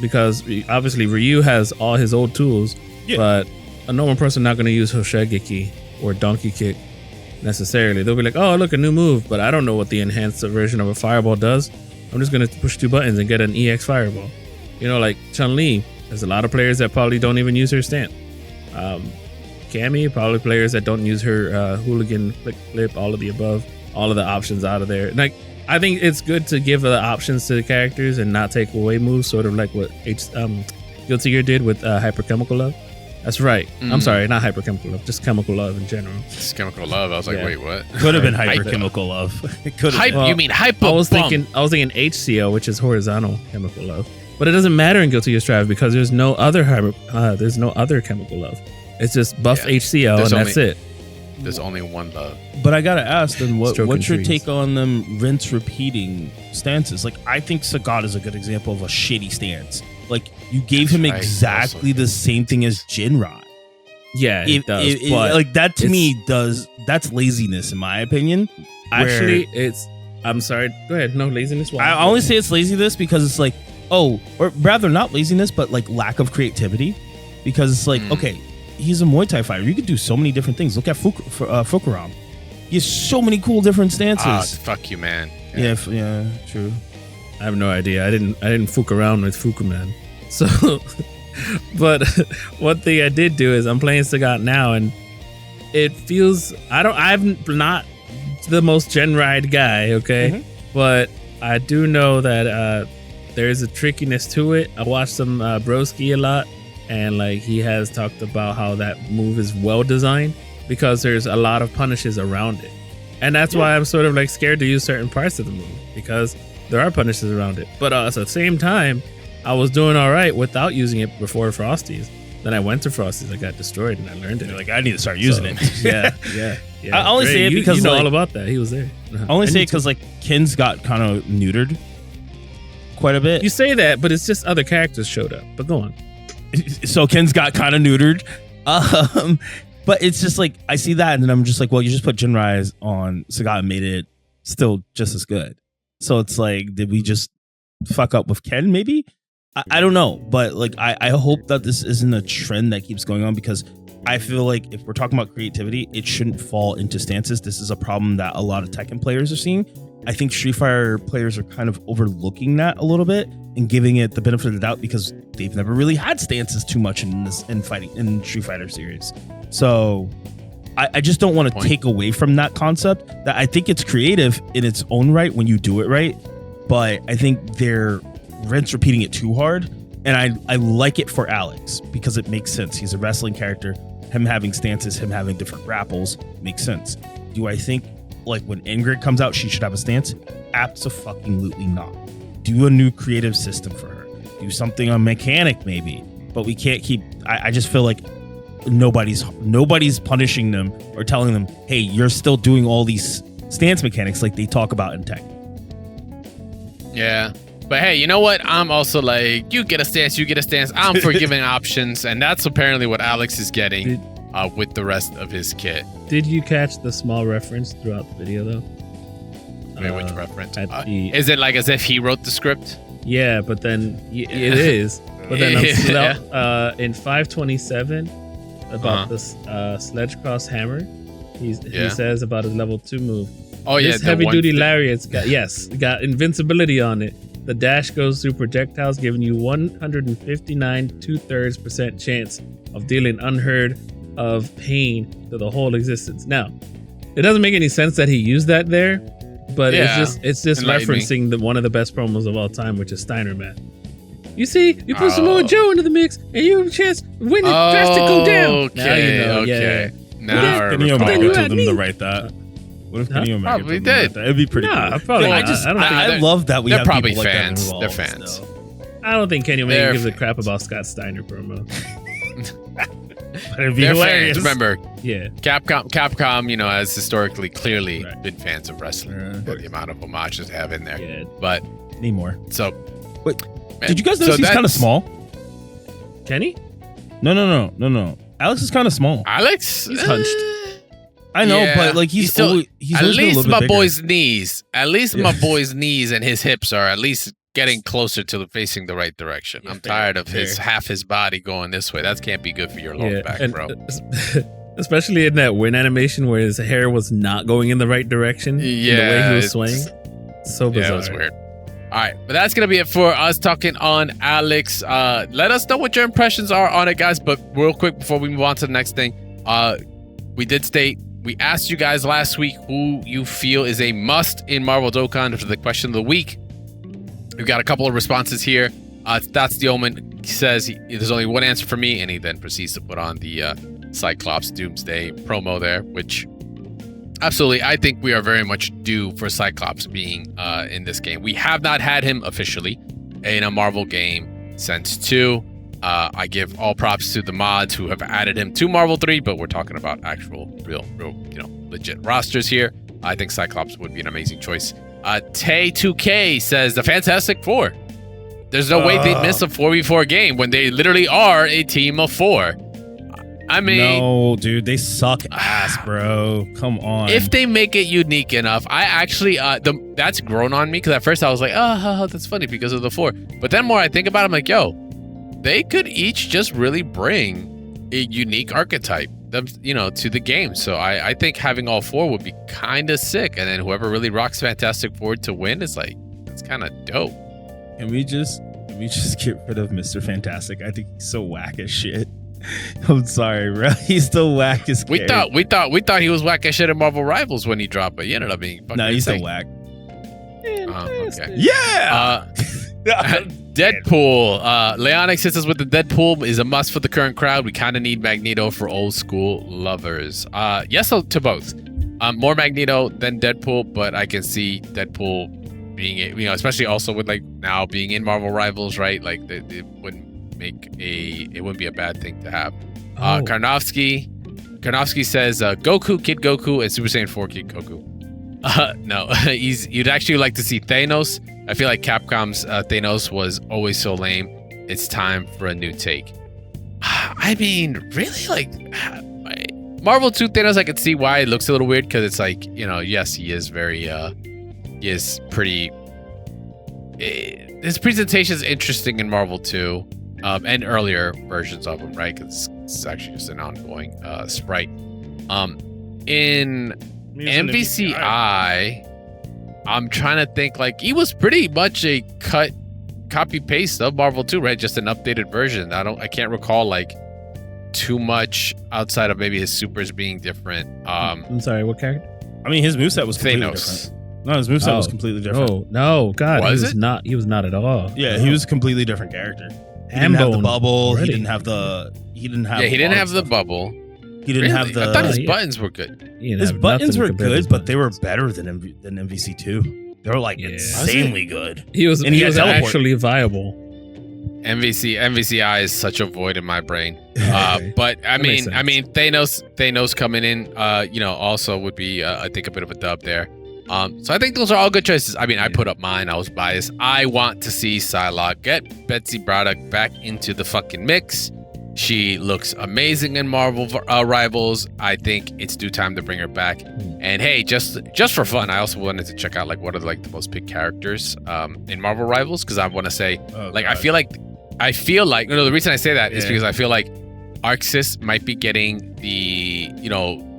Because obviously Ryu has all his old tools, but a normal person not going to use Hoshigeki or Donkey Kick necessarily. They'll be like, oh, look, a new move, but I don't know what the enhanced version of a fireball does. I'm just going to push 2 buttons and get an EX fireball. Like Chun-Li, there's a lot of players that probably don't even use her stance. Cammy, probably players that don't use her hooligan flip, all of the above, all of the options out of there. Like, I think it's good to give the options to the characters and not take away moves, sort of like what Guilty Gear did with Hyperchemical Love. That's right. I'm sorry, not Hyperchemical Love, just Chemical Love in general. Just Chemical Love. I was like, wait, what? Could have been Hyperchemical Love. It could have. You mean Hyper? I was thinking HCL, which is horizontal chemical love, but it doesn't matter in Guilty Gear Strive because there's no other Chemical Love. It's just buff HCL and that's it. there's only one love. But I gotta ask then, what's your trees. take on them rinse repeating stances? Like, I think Sagat is a good example of a shitty stance. Like, you gave him right, exactly the same thing as Jinra. Yeah, it does. But like that to me that's laziness in my opinion. actually, I'm sorry. Go ahead. No laziness. I only say it's laziness because it's like, or rather not laziness, but like lack of creativity. Because it's like, okay, he's a Muay Thai fighter. You could do so many different things. Look at Fukuram. He has so many cool different stances. Fuck you, man. Yeah, true. I have no idea. I didn't fook around with Fukuman. So, but one thing I did do is I'm playing Sagat now, and it feels I'm not the most gen ride guy, okay, but I do know that there's a trickiness to it. I watched some Broski a lot, and like he has talked about how that move is well designed because there's a lot of punishes around it, and that's why I'm sort of like scared to use certain parts of the move because there are punishes around it. But at the same time, I was doing all right without using it before Frosties. Then I went to Frosties, I got destroyed, and I learned it. You're like, I need to start using it. Yeah. I only say it because you know like, all about that. He was there. I only say it because like Ken's got kind of neutered quite a bit. You say that, but it's just other characters showed up. But go on. So Ken's got kind of neutered. But it's just like I see that, and then I'm just like, well, you just put Jinrai on Sagat and made it still just as good. So it's like, did we just fuck up with Ken? Maybe I don't know, but like I hope that this isn't a trend that keeps going on because I feel like if we're talking about creativity, it shouldn't fall into stances. This is a problem that a lot of Tekken players are seeing. I think Street Fighter players are kind of overlooking that a little bit and giving it the benefit of the doubt because they've never really had stances too much in Street Fighter series. So I just don't want to take away from that concept. That I think it's creative in its own right when you do it right, but I think they're repeating it too hard. And I like it for Alex because it makes sense. He's a wrestling character. Him having stances, him having different grapples makes sense. Do I think like when Ingrid comes out, she should have a stance? Absolutely not. Do a new creative system for her. Do something on mechanic maybe. But we can't keep. I just feel like nobody's punishing them or telling them, hey, you're still doing all these stance mechanics like they talk about in tech. Yeah. But hey, you know what? I'm also like, you get a stance. I'm for giving options. And that's apparently what Alex is getting with the rest of his kit. Did you catch the small reference throughout the video, though? Wait, which reference? Is it like as if he wrote the script? Yeah, but then it is. But then in 527, about the Sledge Cross Hammer, he says about his level 2 move. Oh, yeah. This heavy-duty lariat's got invincibility on it. The dash goes through projectiles, giving you 159 2/3% chance of dealing unheard of pain to the whole existence. Now, it doesn't make any sense that he used that there, but it's just referencing one of the best promos of all time, which is Steiner Man. You see, you put Samoa Joe into the mix, and you have a chance to win it. Drastic go down. Okay. Now Kenny Omega told them to write that. What if Kenny Omega probably did? It'd be pretty cool. Probably. I love that we have probably people fans. Like that involved. They're fans. Still. I don't think Kenny Omega gives a crap about Scott Steiner promo. But it'd be They're hilarious. fans. Remember, Yeah. Capcom, has historically clearly been fans of wrestling for the amount of homages they have in there. Yeah. But need more. So, wait, did you guys notice he's kind of small? Kenny? No. Alex is kind of small. Alex, he's hunched. I know, but like he's still he's at least my bigger. boy's knees. At least my boy's knees and his hips are at least getting closer to facing the right direction. I'm tired of half his body going this way. That can't be good for your lower back, bro. Especially in that win animation where his hair was not going in the right direction. Yeah, the way he was swaying. So bizarre. Yeah, it was weird. All right, but that's gonna be it for us talking on Alex. Let us know what your impressions are on it, guys. But real quick before we move on to the next thing, we asked you guys last week who you feel is a must in Marvel Tokon for the question of the week. We've got a couple of responses here. That's the Omen. He says there's only one answer for me, and he then proceeds to put on the Cyclops Doomsday promo there, which absolutely, I think we are very much due for Cyclops being in this game. We have not had him officially in a Marvel game since 2. I give all props to the mods who have added him to Marvel 3, but we're talking about actual, real, legit rosters here. I think Cyclops would be an amazing choice. Tay2K says the Fantastic Four. There's no way they'd miss a 4v4 game when they literally are a team of 4. I mean, no, dude, they suck ass, bro. Come on. If they make it unique enough, I actually that's grown on me because at first I was like, oh, that's funny because of the 4. But then more I think about it, I'm like, yo, they could each just really bring a unique archetype, to the game. So I think having all 4 would be kind of sick. And then whoever really rocks Fantastic Four to win is like, it's kind of dope. Can we just get rid of Mr. Fantastic? I think he's so whack as shit. I'm sorry, bro. He's still whack as we thought he was whack as shit at Marvel Rivals when he dropped, but he ended up being fucking he's insane. still whack. Okay. Yeah. Deadpool. Leonix hits us with the Deadpool is a must for the current crowd. We kind of need Magneto for old school lovers. Yes to both. More Magneto than Deadpool, but I can see Deadpool being, especially also with like now being in Marvel Rivals, right? Like it wouldn't be a bad thing to have. Karnofsky says Goku, Kid Goku, and Super Saiyan 4 Kid Goku. No, you'd actually like to see Thanos. I feel like Capcom's Thanos was always so lame. It's time for a new take. I mean, really, like Marvel 2 Thanos, I could see why it looks a little weird because it's like, yes, he is very, he is pretty. His presentation is interesting in Marvel 2. And earlier versions of him, right? Because it's actually just an ongoing sprite. In MVCI, I'm trying to think, like, he was pretty much a copy paste of Marvel 2, right? Just an updated version. I can't recall like too much outside of maybe his supers being different. I'm sorry, what character? I mean, his moveset was completely Thanos. different. No, his moveset was completely different. Oh no, God, Was he was it? not. He was not at all. Yeah, he was a completely different character. He Ham didn't have the bone bubble. already. He didn't have the. He didn't have. Yeah, he didn't all have the stuff. bubble. He didn't have the. I thought his yeah. buttons were good. He didn't His have buttons nothing were compared to his good, but they were buttons. better than MVC2. They were like Yeah. insanely good. He was. and He he had was teleport. actually viable. MVCI is such a void in my brain. But I makes mean, sense. Thanos coming in, also would be, I think, a bit of a dub there. So I think those are all good choices. I mean, I put up mine. I was biased. I want to see Psylocke get Betsy Braddock back into the fucking mix. She looks amazing in Marvel Rivals. I think it's due time to bring her back. And hey, just for fun, I also wanted to check out like what are like the most picked characters in Marvel Rivals because I want to say I feel like the reason I say that is because I feel like Arxis might be getting the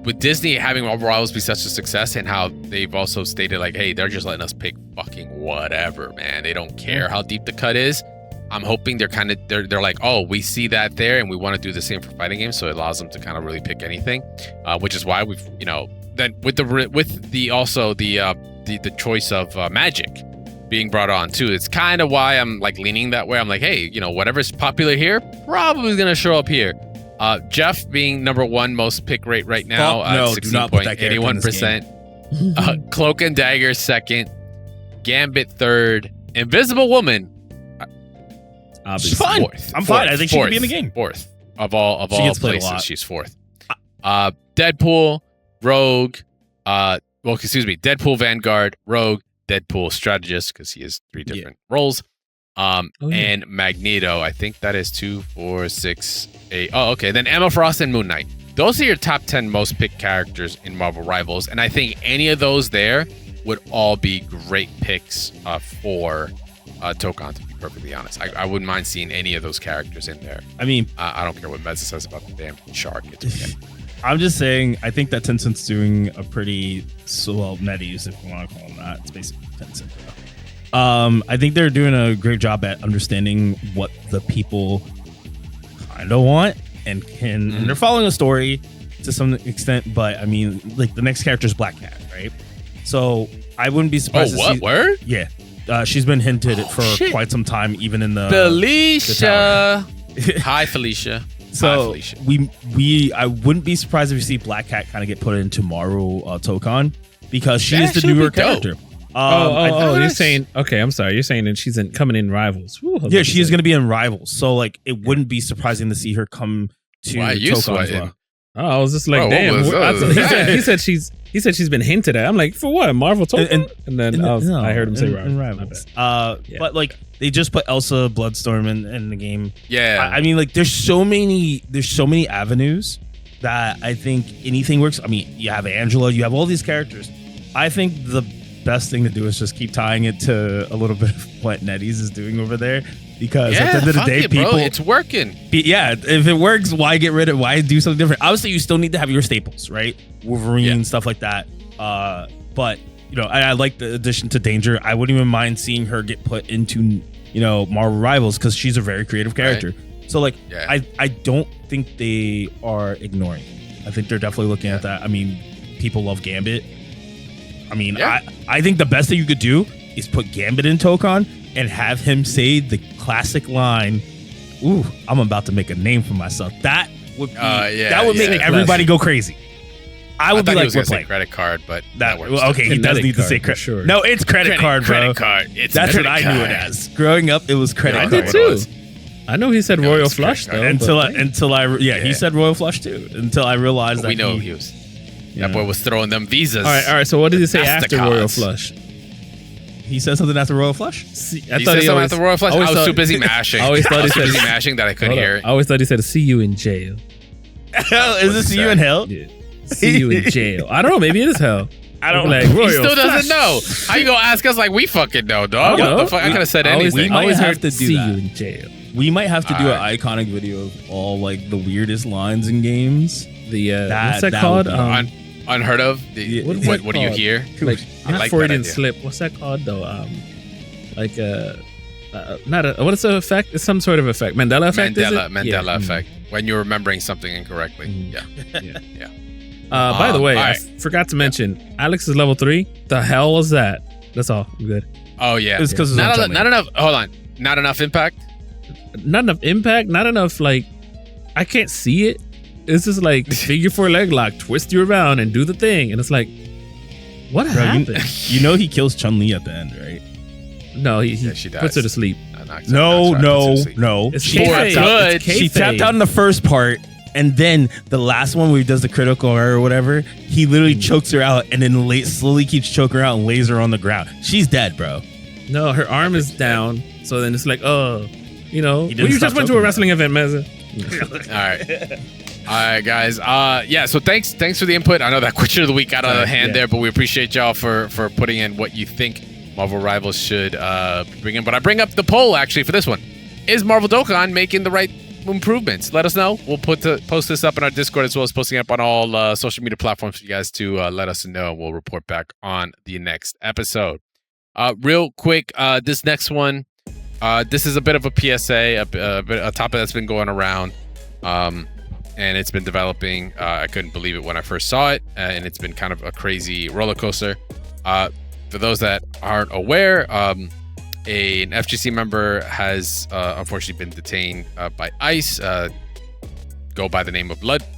with Disney having Marvel Rivals be such a success and how they've also stated like, hey, they're just letting us pick fucking whatever, man. They don't care how deep the cut is. I'm hoping they're like, oh, we see that there and we want to do the same for fighting games, so it allows them to kind of really pick anything, which is why we've then with the choice of Magic being brought on too. It's kind of why I'm like leaning that way. I'm like, hey, whatever's popular here probably gonna show up here. Jeff being number 1 most pick rate right now, no, do not put that character in this game. 16.81%. Cloak and Dagger 2nd, Gambit 3rd, Invisible Woman. Obviously. She's fine. I'm fine. I think she could be in the game. 4th of all gets played a places. lot. She's 4th. Deadpool, Rogue. Deadpool, Vanguard, Rogue, Deadpool, Strategist because he has 3 different roles. And Magneto. I think that is 2, 4, 6, 8. Oh, okay. Then Emma Frost and Moon Knight. Those are your top 10 most picked characters in Marvel Rivals, and I think any of those there would all be great picks for Tokon, to be perfectly honest. I wouldn't mind seeing any of those characters in there. I mean, I don't care what Mezza says about the damn shark. It's okay. I'm just saying, I think that Tencent's doing a pretty NetEase, if you want to call them that. It's basically Tencent. I think they're doing a great job at understanding what the people kind of want and can. And they're following a story to some extent, but I mean, like the next character is Black Cat, right? So I wouldn't be surprised. Oh, what? See, Word? Yeah. She's been hinted for quite some time, even in the Felicia. Hi, Felicia. So I wouldn't be surprised if you see Black Cat kind of get put into Marvel Tokon because she is the newer character. You're saying okay. I'm sorry. You're saying that she's coming in Rivals. Ooh, yeah, she is going to be in Rivals. So like, it wouldn't be surprising to see her come to Why are you Tokon as sweating? well. Oh, I was just like, Bro, damn. what was that? He said she's been hinted at. I'm like, for what? Marvel Tokon? And then I heard him say Rivals. But like, they just put Elsa Bloodstorm in the game. Yeah. I mean, like, there's so many avenues that I think anything works. I mean, you have Angela, you have all these characters. I think the best thing to do is just keep tying it to a little bit of what NetEase is doing over there, because at the end of the day, people, bro, it's working. Yeah, if it works, why get rid of? Why do something different? Obviously, you still need to have your staples, right? Wolverine, stuff like that. But you know, I like the addition to Danger. I wouldn't even mind seeing her get put into Marvel Rivals, because she's a very creative character. Right. So like, I don't think they are ignoring it. I think they're definitely looking at that. I mean, people love Gambit. I mean, I think the best thing you could do is put Gambit in Tokon and have him say the classic line, "Ooh, I'm about to make a name for myself." That would make everybody go crazy. I would be like, we're playing credit card, but that works. Okay, he does need to say credit. Sure. No, it's credit card, bro. Credit card. That's what I knew it as. Growing up, it was credit card. I did too. I know he said Royal Flush though. He said Royal Flush too. Until I realized that we know he was. That boy was throwing them visas. All right. So what did he say after Royal Flush? He said something after Royal Flush? He said something after Royal Flush? I was too busy mashing. I always thought he said busy mashing that I couldn't hear it. I always thought he said, "See you in jail." Is this see you in hell? Yeah. See you in jail. I don't know. Maybe it is hell. I don't like, know. He still doesn't know. How you gonna ask us like we fucking know, dog? What the fuck? I could have said anything. I always have to see you in jail. We might have to do an iconic video of all like the weirdest lines in games. What's that called? Unheard of. What do you hear? Like not Freudian slip. What's that called though? What is the effect? It's some sort of effect. Mandela effect. Mandela effect. When you're remembering something incorrectly. Yeah. By the way, I forgot to mention, Alex is level 3. The hell was that? That's all. I'm good. Oh yeah. It's because not enough. Hold on. Not enough impact. Not enough impact. Not enough. Like, I can't see it. It's just like figure 4 leg lock, twist you around, and do the thing. And it's like, what happened? You know he kills Chun-Li at the end, right? No, he puts her to sleep. No. She tapped out in the first part, and then the last one where he does the critical error or whatever, he literally chokes her out, and then slowly keeps choking her out and lays her on the ground. She's dead, bro. No, her arm is down. So then it's like, you just went to a wrestling event, Mezza. All right, guys. So thanks for the input. I know that question of the week got out of hand there, but we appreciate y'all for putting in what you think Marvel Rivals should bring in. But I bring up the poll actually for this one: is Marvel Tokon making the right improvements? Let us know. We'll post this up in our Discord, as well as posting up on all social media platforms for you guys to let us know. We'll report back on the next episode. Real quick, this next one, this is a bit of a PSA, a topic that's been going around. And it's been developing. I couldn't believe it when I first saw it, and it's been kind of a crazy roller coaster. For those that aren't aware, an FGC member has unfortunately been detained by ICE. Go by the name of Ludwig.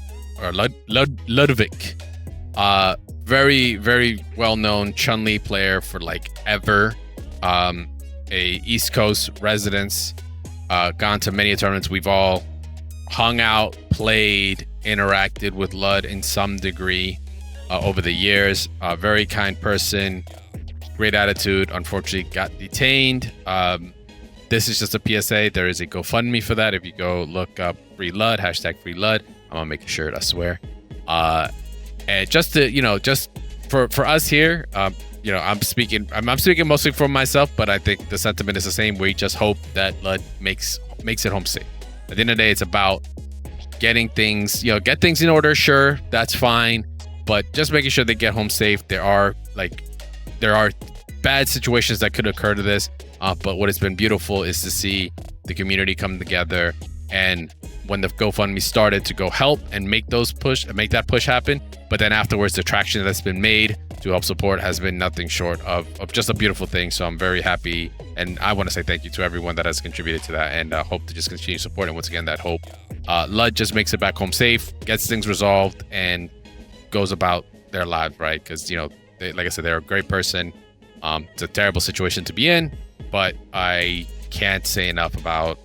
Very, very well-known Chun-Li player for like ever. A East Coast residence. Gone to many tournaments. We've all hung out, played, interacted with Lud in some degree over the years. Very kind person, great attitude. Unfortunately, got detained. This is just a PSA. There is a GoFundMe for that. If you go look up Free Lud, #Free Lud. I'm gonna make a shirt, I swear. And just to just for us here, I'm speaking mostly for myself, but I think the sentiment is the same. We just hope that Lud makes it home safe. At the end of the day, it's about getting things, get things in order. Sure, that's fine, but just making sure they get home safe. There are bad situations that could occur to this, but what has been beautiful is to see the community come together, and when the GoFundMe started to go help and make that push happen. But then afterwards, the traction that's been made to help support has been nothing short of just a beautiful thing. So I'm very happy, and I want to say thank you to everyone that has contributed to that, and hope to just continue supporting. Once again, that hope Lud just makes it back home safe, gets things resolved, and goes about their lives, right? Because like I said, they're a great person, It's a terrible situation to be in, but I can't say enough about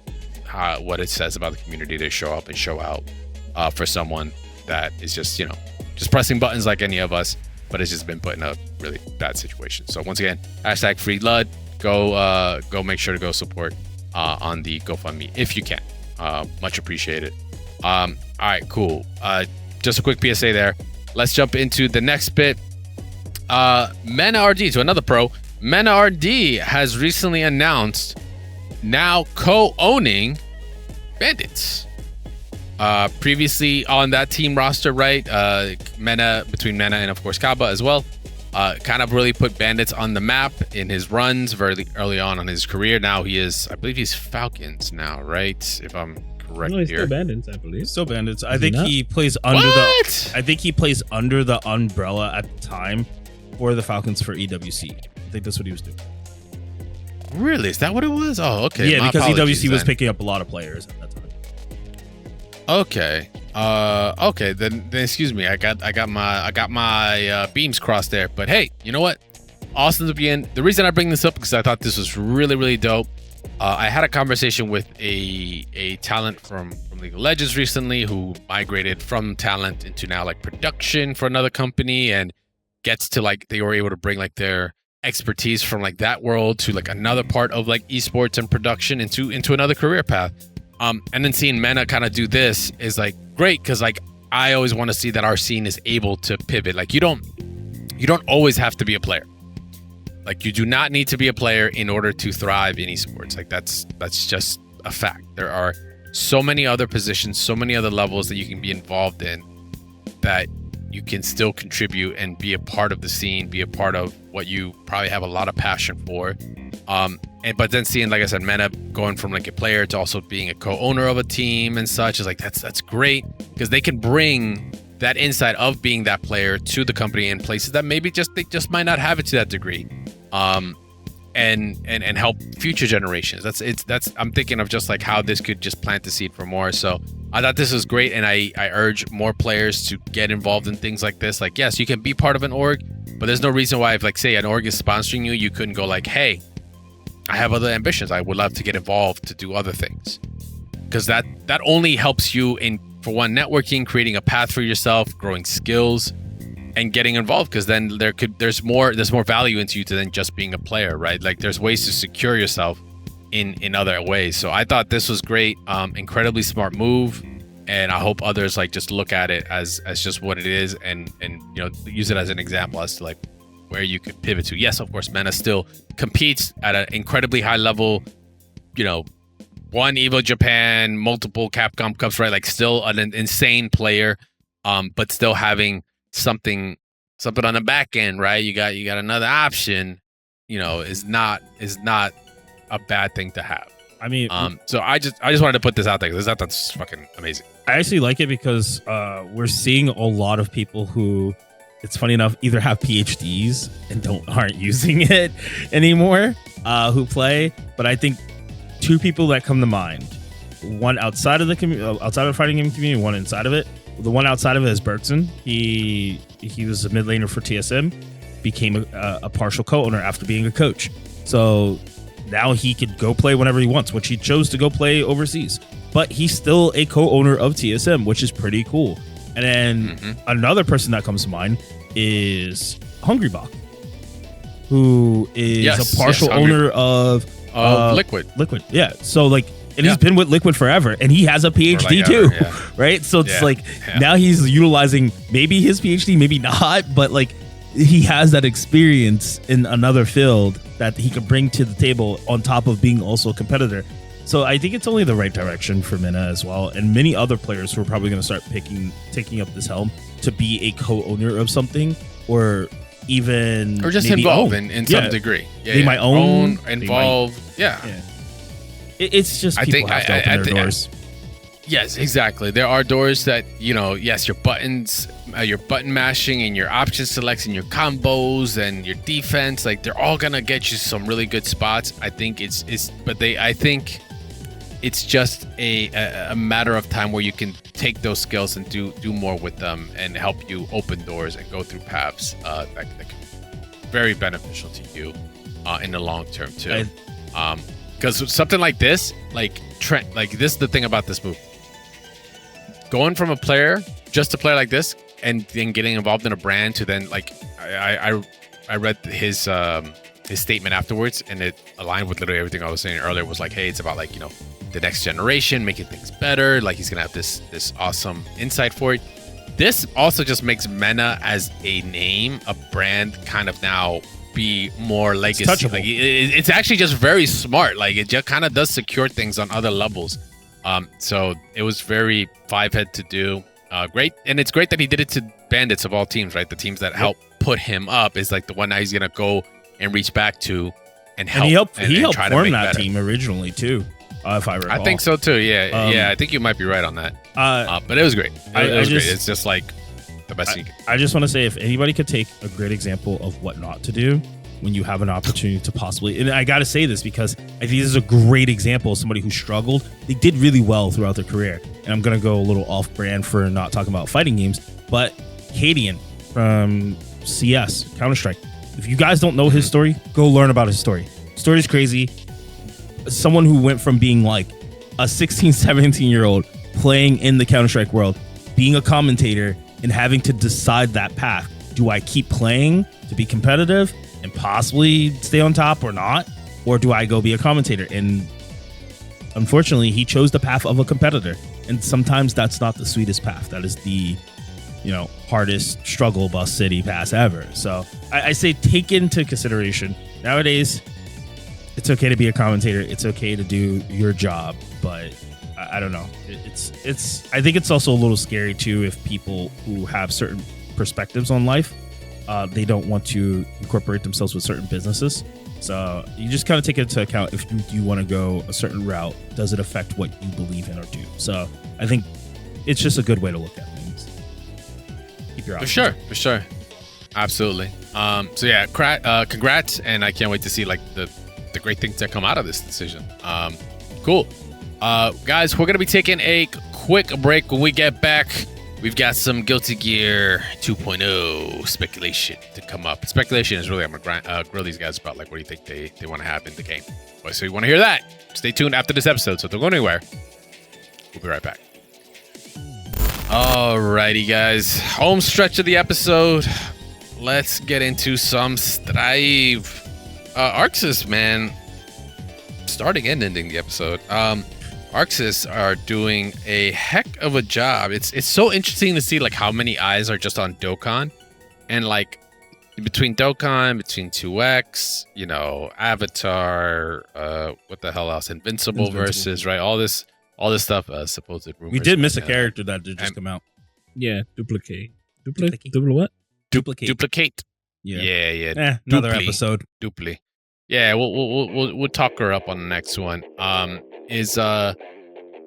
what it says about the community to show up and show out for someone that is just pressing buttons like any of us, but it's just been put in a really bad situation. So once again, hashtag free Lud. Go make sure to go support on the GoFundMe if you can. Much appreciated. All right, cool. Just a quick PSA there. Let's jump into the next bit. MenaRD, to another pro. MenaRD has recently announced now co-owning Bandits. Previously on that team roster, right? Between Mena and of course Kaba as well. Kind of really put Bandits on the map in his runs very early on his career. Now he is, I believe he's Falcons now, right? If I'm correct No, he's here. still Bandits, I believe. Still Bandits. I think not? he plays under What? I think he plays under the umbrella at the time for the Falcons for EWC. I think that's what he was doing. Really? Is that what it was? Oh, okay. Yeah, My because apologies EWC was then. picking up a lot of players at that time. Okay. Okay. Then excuse me. I got my beams crossed there. But hey, you know what? Awesome to be in. The reason I bring this up because I thought this was really, really dope. I had a conversation with a talent from League of Legends recently who migrated from talent into now like production for another company and gets to like they were able to bring like their expertise from like that world to like another part of like esports and production into another career path. And then seeing Mena kind of do this is like great because like I always want to see that our scene is able to pivot. Like you don't always have to be a player. Like you do not need to be a player in order to thrive in esports. Like that's just a fact. There are so many other positions, so many other levels that you can be involved in that you can still contribute and be a part of the scene, be a part of what you probably have a lot of passion for. But then seeing, like I said, Mena going from like a player to also being a co-owner of a team and such is like that's great because they can bring that insight of being that player to the company in places that maybe they just might not have it to that degree. And help future generations. I'm thinking of just like how this could just plant the seed for more. So I thought this was great, and I urge more players to get involved in things like this. Like, yes, you can be part of an org, but there's no reason why if like say an org is sponsoring you, you couldn't go like, hey, I have other ambitions. I would love to get involved to do other things. Because that only helps you in, for one, networking, creating a path for yourself, growing skills, and getting involved, because then there's more value into you than just being a player, right? Like there's ways to secure yourself in other ways. So I thought this was great, incredibly smart move, and I hope others like just look at it as just what it is and use it as an example as to like where you could pivot to. Yes, of course, Mena still competes at an incredibly high level, one Evo Japan, multiple Capcom Cups, right? Like still an insane player, but still having something on the back end, right? You got another option, is not a bad thing to have. I mean, so I just wanted to put this out there because that's fucking amazing. I actually like it because we're seeing a lot of people who, it's funny enough, either have PhDs and aren't using it anymore, who play. But I think two people that come to mind, one outside of the outside of the fighting game community, one inside of it. The one outside of it is Bertson. He was a mid laner for TSM, became a partial co-owner after being a coach. So now he could go play whenever he wants, which he chose to go play overseas. But he's still a co-owner of TSM, which is pretty cool. And then another person that comes to mind is Hungrybach, who is a partial owner of Liquid. Liquid, yeah. So like, and he's been with Liquid forever, and he has a PhD too, right? So it's now he's utilizing maybe his PhD, maybe not, but like he has that experience in another field that he can bring to the table on top of being also a competitor. So I think it's only the right direction for Mena as well, and many other players who are probably going to start taking up this helm to be a co-owner of something, or even just involve in some degree. They might own, involve. It's just people have to open their doors. Yes, exactly. There are doors that, yes, your buttons, your button mashing and your option selects and your combos and your defense, like they're all gonna get you some really good spots. I think I think it's just a matter of time where you can take those skills and do more with them and help you open doors and go through paths that can be very beneficial to you in the long term too. Because something like this, like this is the thing about this move. Going from a player just to play like this, and then getting involved in a brand to then like I read his statement afterwards, and it aligned with literally everything I was saying earlier. Was like, hey, it's about like, you know, the next generation, making things better. Like he's gonna have this awesome insight for it. This also just makes Mena as a name, a brand, kind of now be more legacy. It's touchable. Like it's actually just very smart. Like it just kind of does secure things on other levels. So it was very Fivehead to do. Great, and it's great that he did it to Bandits of all teams, right? The teams that help put him up is like the one that he's gonna go and reach back to and help. And he helped try to form make that better. team originally too, if I recall. I think so too. Yeah, I think you might be right on that. But it was great. It was great. It's just like the best you can. I just want to say, if anybody could take a great example of what not to do when you have an opportunity to possibly, and I got to say this because I think this is a great example of somebody who struggled. They did really well throughout their career. And I'm going to go a little off brand for not talking about fighting games, but Cadian from CS, Counter-Strike. If you guys don't know his story, go learn about his story. Story's crazy. Someone who went from being like a 16, 17-year-old playing in the Counter-Strike world, being a commentator, and having to decide that path. Do I keep playing to be competitive and possibly stay on top or not? Or do I go be a commentator? And unfortunately, he chose the path of a competitor. And sometimes that's not the sweetest path. That is the, you know, hardest struggle bus city pass ever. So I say take into consideration, nowadays, it's okay to be a commentator. It's okay to do your job. But I don't know. I think it's also a little scary too if people who have certain perspectives on life, they don't want to incorporate themselves with certain businesses. So you just kind of take it into account. If you do want to go a certain route, does it affect what you believe in or do? So I think it's just a good way to look at things. Keep your options. For sure. Absolutely. So yeah, congrats, and I can't wait to see like the great things that come out of this decision. Cool. Guys, we're going to be taking a quick break. When we get back, we've got some Guilty Gear 2.0 speculation to come up. Speculation is really, I'm going to grill these guys about like what do you think they want to have in the game. So you want to hear that? Stay tuned after this episode, so don't go anywhere. We'll be right back. Alrighty, guys. Home stretch of the episode. Let's get into some Strive. Arxis, man. Starting and ending the episode. Arxis are doing a heck of a job. It's so interesting to see like how many eyes are just on Tokon, and like between Tokon, between 2X, you know, Avatar, what the hell else, Invincible versus, right, all this stuff, supposed rumors. We did miss a character that did just come out. Yeah, duplicate. Double what? Duplicate. Yeah. Another episode. Dupli. Yeah, we'll talk her up on the next one.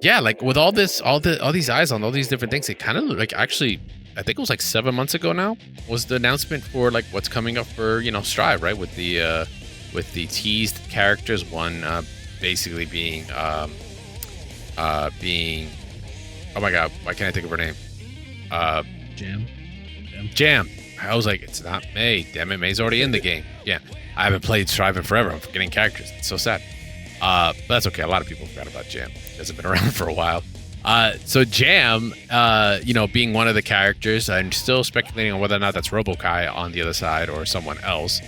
Like with all these eyes on all these different things, it kind of like, actually, I think it was like 7 months ago now was the announcement for like what's coming up for, you know, Strive, right? With the teased characters, one basically being oh my god, why can't I think of her name? Jam. I was like, it's not May. Damn it, May's already in the game. Yeah, I haven't played Strive in forever. I'm forgetting characters. It's so sad. But that's okay. A lot of people forgot about Jam. He hasn't been around for a while. So Jam, you know, being one of the characters, I'm still speculating on whether or not that's Robokai on the other side or someone else.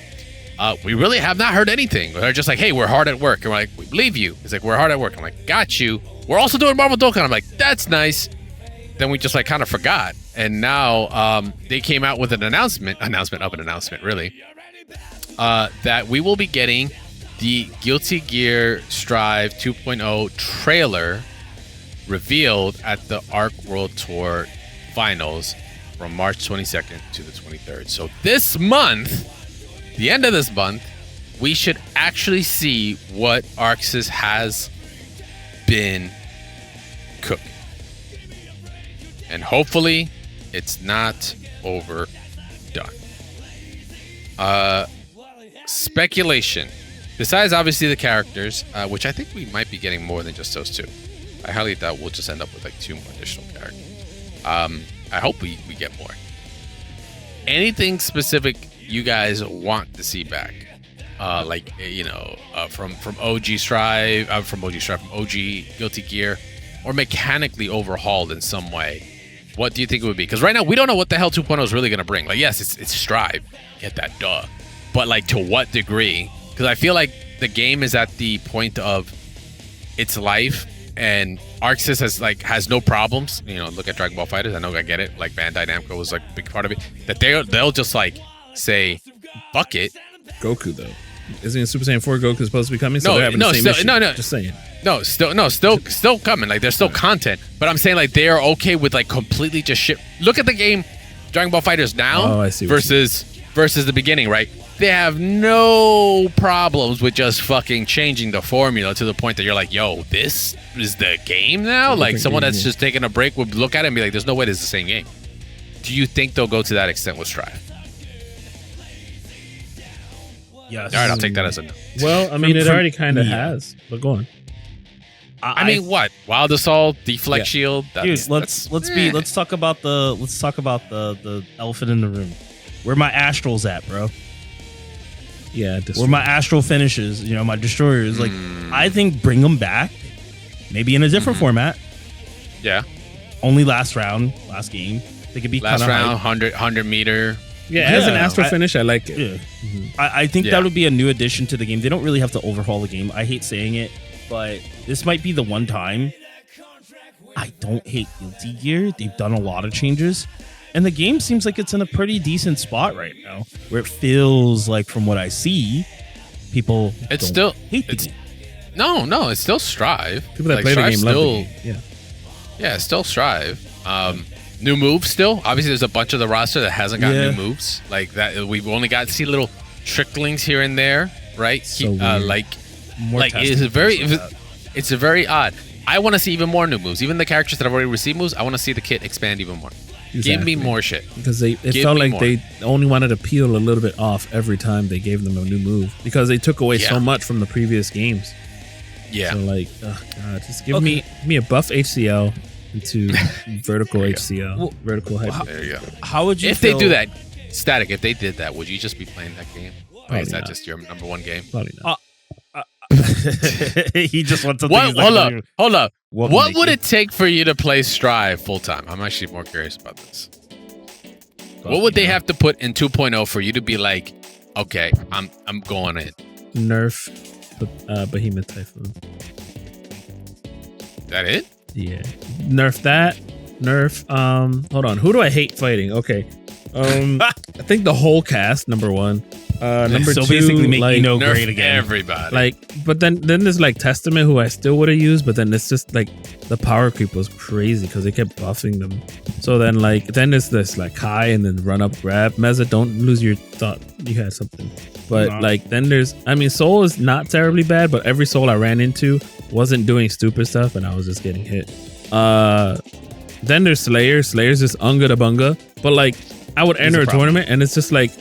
We really have not heard anything. They're just like, hey, we're hard at work. And we're like, we believe you. It's like, we're hard at work. I'm like, got you. We're also doing Marvel Tokon. I'm like, that's nice. Then we just like kind of forgot. And now they came out with an announcement, really, that we will be getting the Guilty Gear Strive 2.0 trailer revealed at the Arc World Tour Finals from March 22nd to the 23rd. So this month, the end of this month, we should actually see what Arxis has been cooking. And hopefully it's not overdone. Speculation. Besides, obviously, the characters, which I think we might be getting more than just those two. I highly doubt we'll just end up with like 2 more additional characters. I hope we get more. Anything specific you guys want to see back? From OG Strive, from OG Guilty Gear, or mechanically overhauled in some way. What do you think it would be? Because right now we don't know what the hell 2.0 is really gonna bring. Like, yes, it's Strive, get that, duh. But like, to what degree? Because I feel like the game is at the point of its life, and ArcSys has no problems. You know, look at Dragon Ball FighterZ. I know, I get it. Like, Bandai Namco was like a big part of it. That they'll just like say, fuck it. Goku though. Isn't Super Saiyan 4 Goku supposed to be coming? So they're having the same issue. No. Just saying. Still coming. Like, there's still content. But I'm saying, like, they are okay with like completely just shit. Look at the game, Dragon Ball FighterZ now versus the beginning, right? They have no problems with just fucking changing the formula to the point that you're like, yo, this is the game now? Like, someone that's just taking a break would look at it and be like, there's no way this is the same game. Do you think they'll go to that extent with Strive? Yes. All right, I'll take that as a no. Well, I mean, it already kind of has, but go on. I mean, what? Wild Assault, Deflect Shield. Dude, let's talk about the elephant in the room. Where my Astrals at, bro? Yeah, where my Astral finishes, you know, my destroyers. Like, I think bring them back, maybe in a different format. Yeah. Only last round, last game. They could be last round, 100 meter. Yeah, as an Astral finish, I like it. Yeah. I think that would be a new addition to the game. They don't really have to overhaul the game. I hate saying it, but this might be the one time. I don't hate Guilty Gear. They've done a lot of changes. And the game seems like it's in a pretty decent spot right now, where it feels like, from what I see, people hate the game. No, it's still Strive. People that play the game love the game. Yeah, it's still Strive. New moves still. Obviously, there's a bunch of the roster that hasn't got new moves. Like that, we've only got to see little tricklings here and there, right? So it's a very odd. I want to see even more new moves. Even the characters that have already received moves, I want to see the kit expand even more. Exactly. Give me more shit. Because it felt like they only wanted to peel a little bit off every time they gave them a new move, because they took away so much from the previous games. Yeah. So like, oh god, just give me a buff HCL into vertical HCL, vertical hyper. There you go. How would you if they do that, Static? If they did that, would you just be playing that game? Or is that just your number one game? Probably not. He just wants to. Hold up. What would it take for you to play Strive full time? I'm actually more curious about this. What would they have to put in 2.0 for you to be like, okay, I'm going in? Nerf Behemoth Typhoon. That it? Yeah. Nerf that. Nerf. Hold on. Who do I hate fighting? Okay. I think the whole cast, number one. Number two, basically make like, Eno great again. Everybody. Like, but then there's like Testament, who I still would have used, but then it's just like the power creep was crazy because they kept buffing them. So then there's this like Kai and then run up grab. Mezza, don't lose your thought. You had something. But then there's, I mean, Soul is not terribly bad, but every Soul I ran into wasn't doing stupid stuff and I was just getting hit. Then there's Slayer. Slayer's just unga da bunga. But like, I would enter a tournament and it's just like,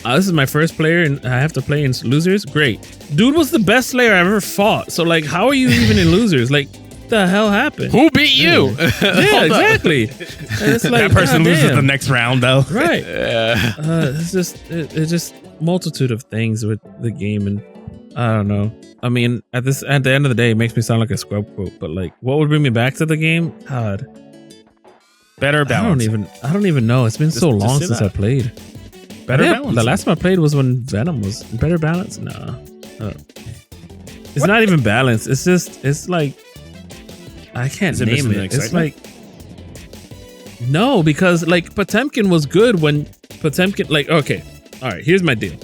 this is my first player and I have to play in losers? Great. Dude was the best Slayer I've ever fought. So like, how are you even in losers? Like, the hell happened? Who beat you? Yeah, exactly. It's like, that person loses the next round though. Right. It's just multitude of things with the game, and I don't know. I mean, at the end of the day, it makes me sound like a scrub quote, but like, what would bring me back to the game? God. Better balance. I don't even know. It's been so long since I played. Better balance. The last time I played was when Venom was better balance. Nah. It's not even balanced. It's like, I can't name it. It's like, no, because like Potemkin was good when Potemkin, like, okay. All right, here's my deal.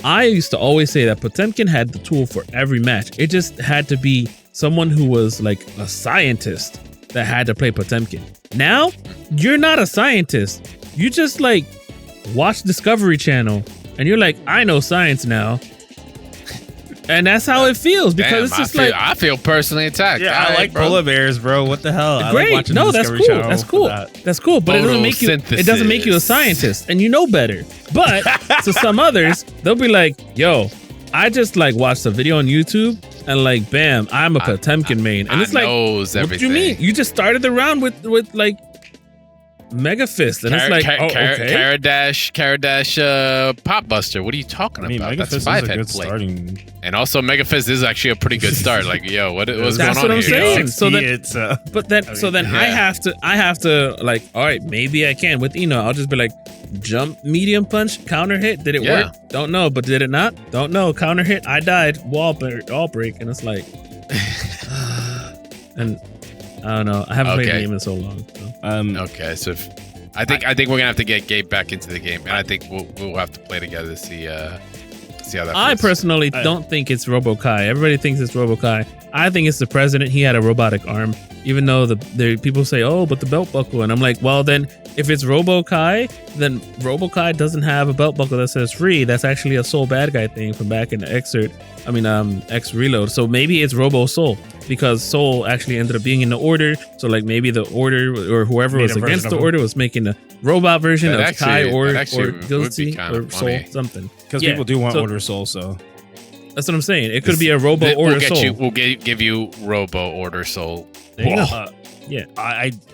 I used to always say that Potemkin had the tool for every match. It just had to be someone who was like a scientist that had to play Potemkin. Now, you're not a scientist. You just like watch Discovery Channel and you're like, I know science now. And that's how it feels, because it's just I feel personally attacked. Yeah, I like polar bears, bro. What the hell? Great. I like no, that's cool. That's cool. That's cool. But it doesn't make you a scientist, and you know better. But to some others, they'll be like, yo, I just like watched a video on YouTube and like, bam, I'm a Potemkin main. And it's like, what do you mean? You just started the round with like, Mega Fist, and it's like, okay. Caradash, Pop Buster. What are you talking about? Mega That's Fist 5 is a head good play. starting. And also, Mega Fist is actually a pretty good start. Like, yo, what's going on That's what I'm here? saying. So then, it's but then, so then I have to like, all right, maybe I can with Eno. I'll just be like, jump, medium punch, counter hit. Did it work? Don't know, but did it not? Don't know. Counter hit. I died. Wall break, and it's like, and I don't know. I haven't played the game in so long. So. Okay, so I think we're gonna have to get Gabe back into the game, and I think we'll have to play together to see how that. I personally don't think it's Robo-Kai. Everybody thinks it's Robo-Kai. I think it's the president. He had a robotic arm, even though the people say, "Oh, but the belt buckle," and I'm like, well, then if it's Robo-Kai, then Robo-Kai doesn't have a belt buckle that says free. That's actually a Soul Bad Guy thing from back in the X Reload. So maybe it's Robo Soul, because Soul actually ended up being in the order. So like maybe the order or whoever was against the order was making a robot version of Kai or Guilty or Soul something. Because people do want Order Soul, so that's what I'm saying. It could be a Robo Order Soul. We'll give you Robo Order Soul.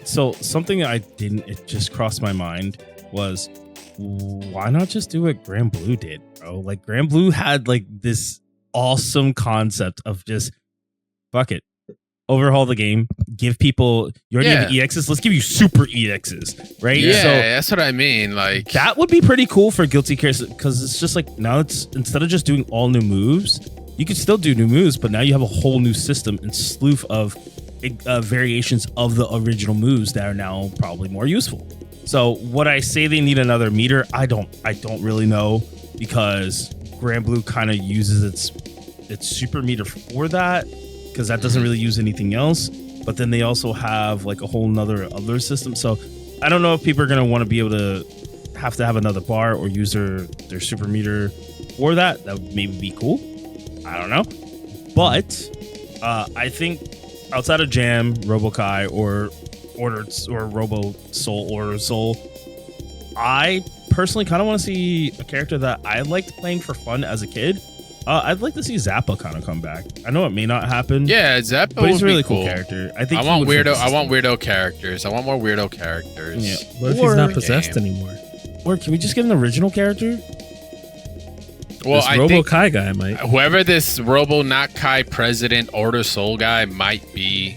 So something it just crossed my mind was, why not just do what Grand Blue did, bro? Like Grand Blue had like this awesome concept of just fuck it, overhaul the game, give people, you already have EXs, let's give you super EXs, right? Yeah, so that's what I mean. Like that would be pretty cool for Guilty Gear, because it's just like now it's, instead of just doing all new moves, you could still do new moves, but now you have a whole new system and slew of variations of the original moves that are now probably more useful. So would I say they need another meter? I don't really know, because Grand Blue kind of uses its super meter for that, because that doesn't really use anything else. But then they also have like a whole nother other system. So I don't know if people are going to want to be able to have another bar or use their super meter for that. That would maybe be cool. I don't know. But I think outside of Jam, Robo-Kai, or Robo Soul, Order Soul, I personally kind of want to see a character that I liked playing for fun as a kid. I'd like to see Zappa kind of come back. I know it may not happen. Yeah, Zappa, but he's a really cool cool character. I think I want weirdo characters. I want more weirdo characters. Yeah. What if he's not possessed anymore? Or can we just get an original character? Well, this Robo-Kai guy might. Whoever this Robo Not Kai President Order Soul guy might be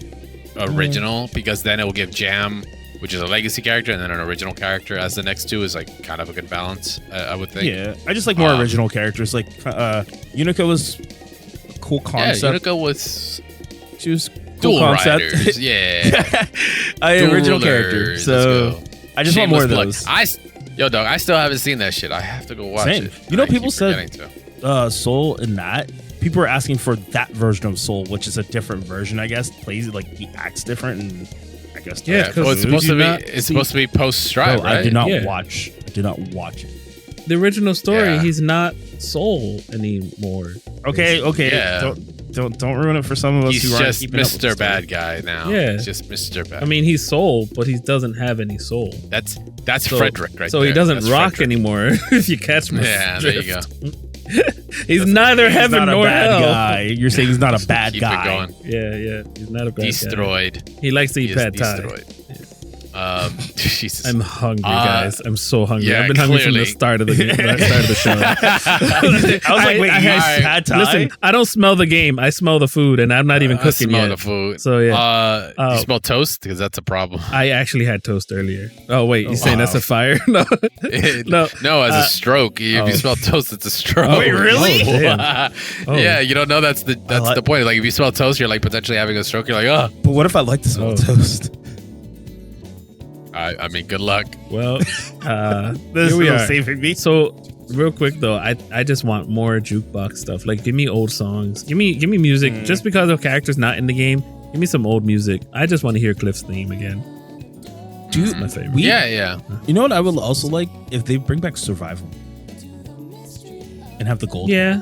original, because then it will give Jam, which is a legacy character, and then an original character as the next two is like kind of a good balance, I would think. Yeah, I just like more original characters. Like Unico was a cool concept. Yeah, Unico was. She was Dual concept. Riders, yeah. Original character. So I just want more of those. Yo, dog, I still haven't seen that shit. I have to go watch it. You know, people said Soul in that. People are asking for that version of Soul, which is a different version, I guess. Plays like he acts different, and I guess it's supposed to be post Strive, right? I did not watch it. The original story, he's not Soul anymore. Okay. Yeah. Don't ruin it for some of us who aren't keeping up with the Mr. story. Bad Guy now. Yeah. He's just Mr. Bad. I mean, he's Soul, but he doesn't have any soul. That's Frederick right so there. he doesn't rock anymore, if you catch my drift. There you go. He's neither heaven nor hell. Guy. You're saying he's not a bad Keep guy. It going. Yeah. He's not a bad Destroyed. guy. He likes to eat pad thai. Destroyed. Jesus. I'm hungry, guys. I'm so hungry. Yeah, I've been hungry from the start of the show. I was like, wait, you had pad thai? Listen, I don't smell the game. I smell the food, and I'm not even cooking yet. I smell the food. So yeah. You smell toast? Because that's a problem. I actually had toast earlier. Oh wait, you're saying that's a fire? No, no. As a stroke, if you smell toast, it's a stroke. Wait, really? Yeah, you don't know that's the point. Like if you smell toast, you're like potentially having a stroke. You're like, oh. But what if I like to smell toast? I mean, good luck. Well, this here we are. Saving me. So, real quick though, I just want more jukebox stuff. Like, give me old songs. Give me music. Just because the character's not in the game, give me some old music. I just want to hear Cliff's theme again. Dude, that's my favorite. Yeah. You know what I would also like? If they bring back Survival and have the gold. Yeah.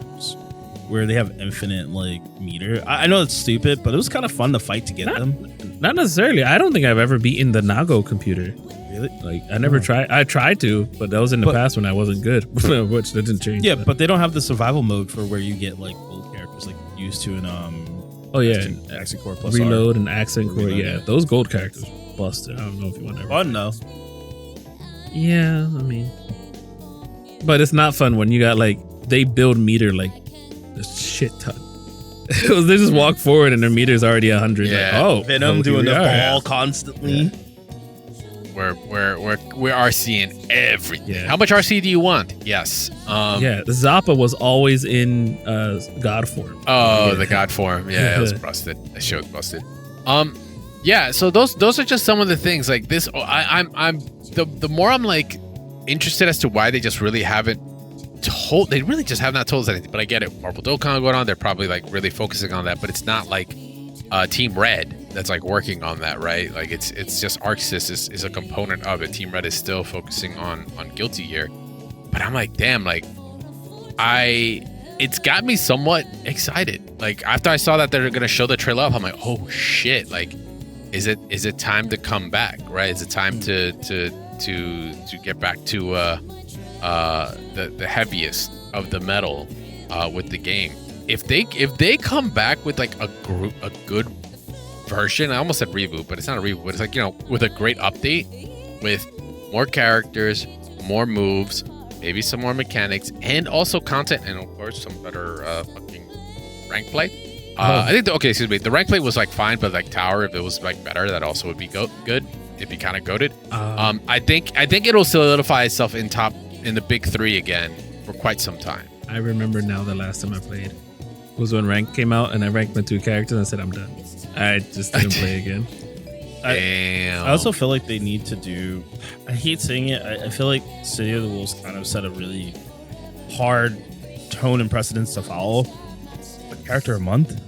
Where they have infinite like meter. I know it's stupid, but it was kind of fun to fight to get them. Not necessarily. I don't think I've ever beaten the Nago computer. Really? Like I never tried. I tried to, but that was in the past when I wasn't good, which that didn't change. Yeah, but they don't have the survival mode for where you get like gold characters like used to in Accent Core Plus Reload R. and Accent Core. Yeah, those gold characters busted. I don't know if you want to. Fun though. Yeah, I mean, but it's not fun when you got like they build meter like a shit ton. They just walk forward and their meter's already 100. Yeah. Like, oh, Venom doing the ball constantly. We're RCing everything. Yeah. How much RC do you want? Yes. Yeah, the Zappa was always in God form. Oh, the God form. Yeah, it was busted. That show was busted. Yeah. So those are just some of the things like this. I'm the more I'm like interested as to why they just really haven't told. They really just have not told us anything. But I get it. Marvel Tokon going on. They're probably like really focusing on that. But it's not like Team Red that's like working on that, right? Like it's just ArcSys is a component of it. Team Red is still focusing on Guilty Gear. But I'm like, damn, like it's got me somewhat excited. Like after I saw that they're gonna show the trailer up, I'm like, oh shit, like is it time to come back, right? Is it time to get back to the heaviest of the metal with the game? If they come back with like a good version, I almost said reboot, but it's not a reboot, but it's like, you know, with a great update, with more characters, more moves, maybe some more mechanics, and also content, and of course some better fucking rank play. I think the rank play was like fine, but like tower, if it was like better, that also would be good. It'd be kind of goated. I think it'll solidify itself in the big three again for quite some time. I remember now the last time I played was when rank came out, and I ranked my 2 characters and I said I'm done. I just didn't play again. I also feel like they need to do. I hate saying it. I feel like City of the Wolves kind of set a really hard tone and precedence to follow. A character a month,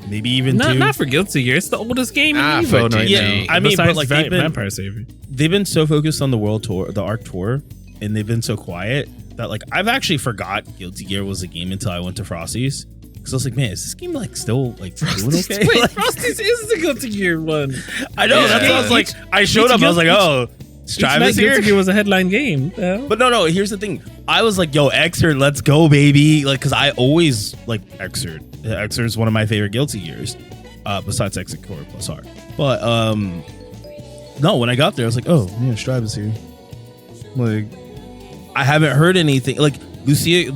maybe even two. Not for Guilty Gear. It's the oldest game in Evo for right DG. now. I mean, but like Vampire Savior. They've been so focused on the world tour, the Arc tour, and they've been so quiet that like I've actually forgot Guilty Gear was a game until I went to Frosty's. Because I was like, man, is this game like still like doing okay? Wait, Like, Frosty's is the Guilty Gear one. I know. Yeah. That's what I was like. I showed up. I was like, oh, Strive is here. Guilty Gear was a headline game. But no. Here's the thing. I was like, yo, Xrd, let's go, baby. Like, because I always like Xrd. Xrd is one of my favorite Guilty Gears, besides Exit Core plus R. But no, when I got there, I was like, oh, yeah, Strive is here. Like, I haven't heard anything. Like, Lucy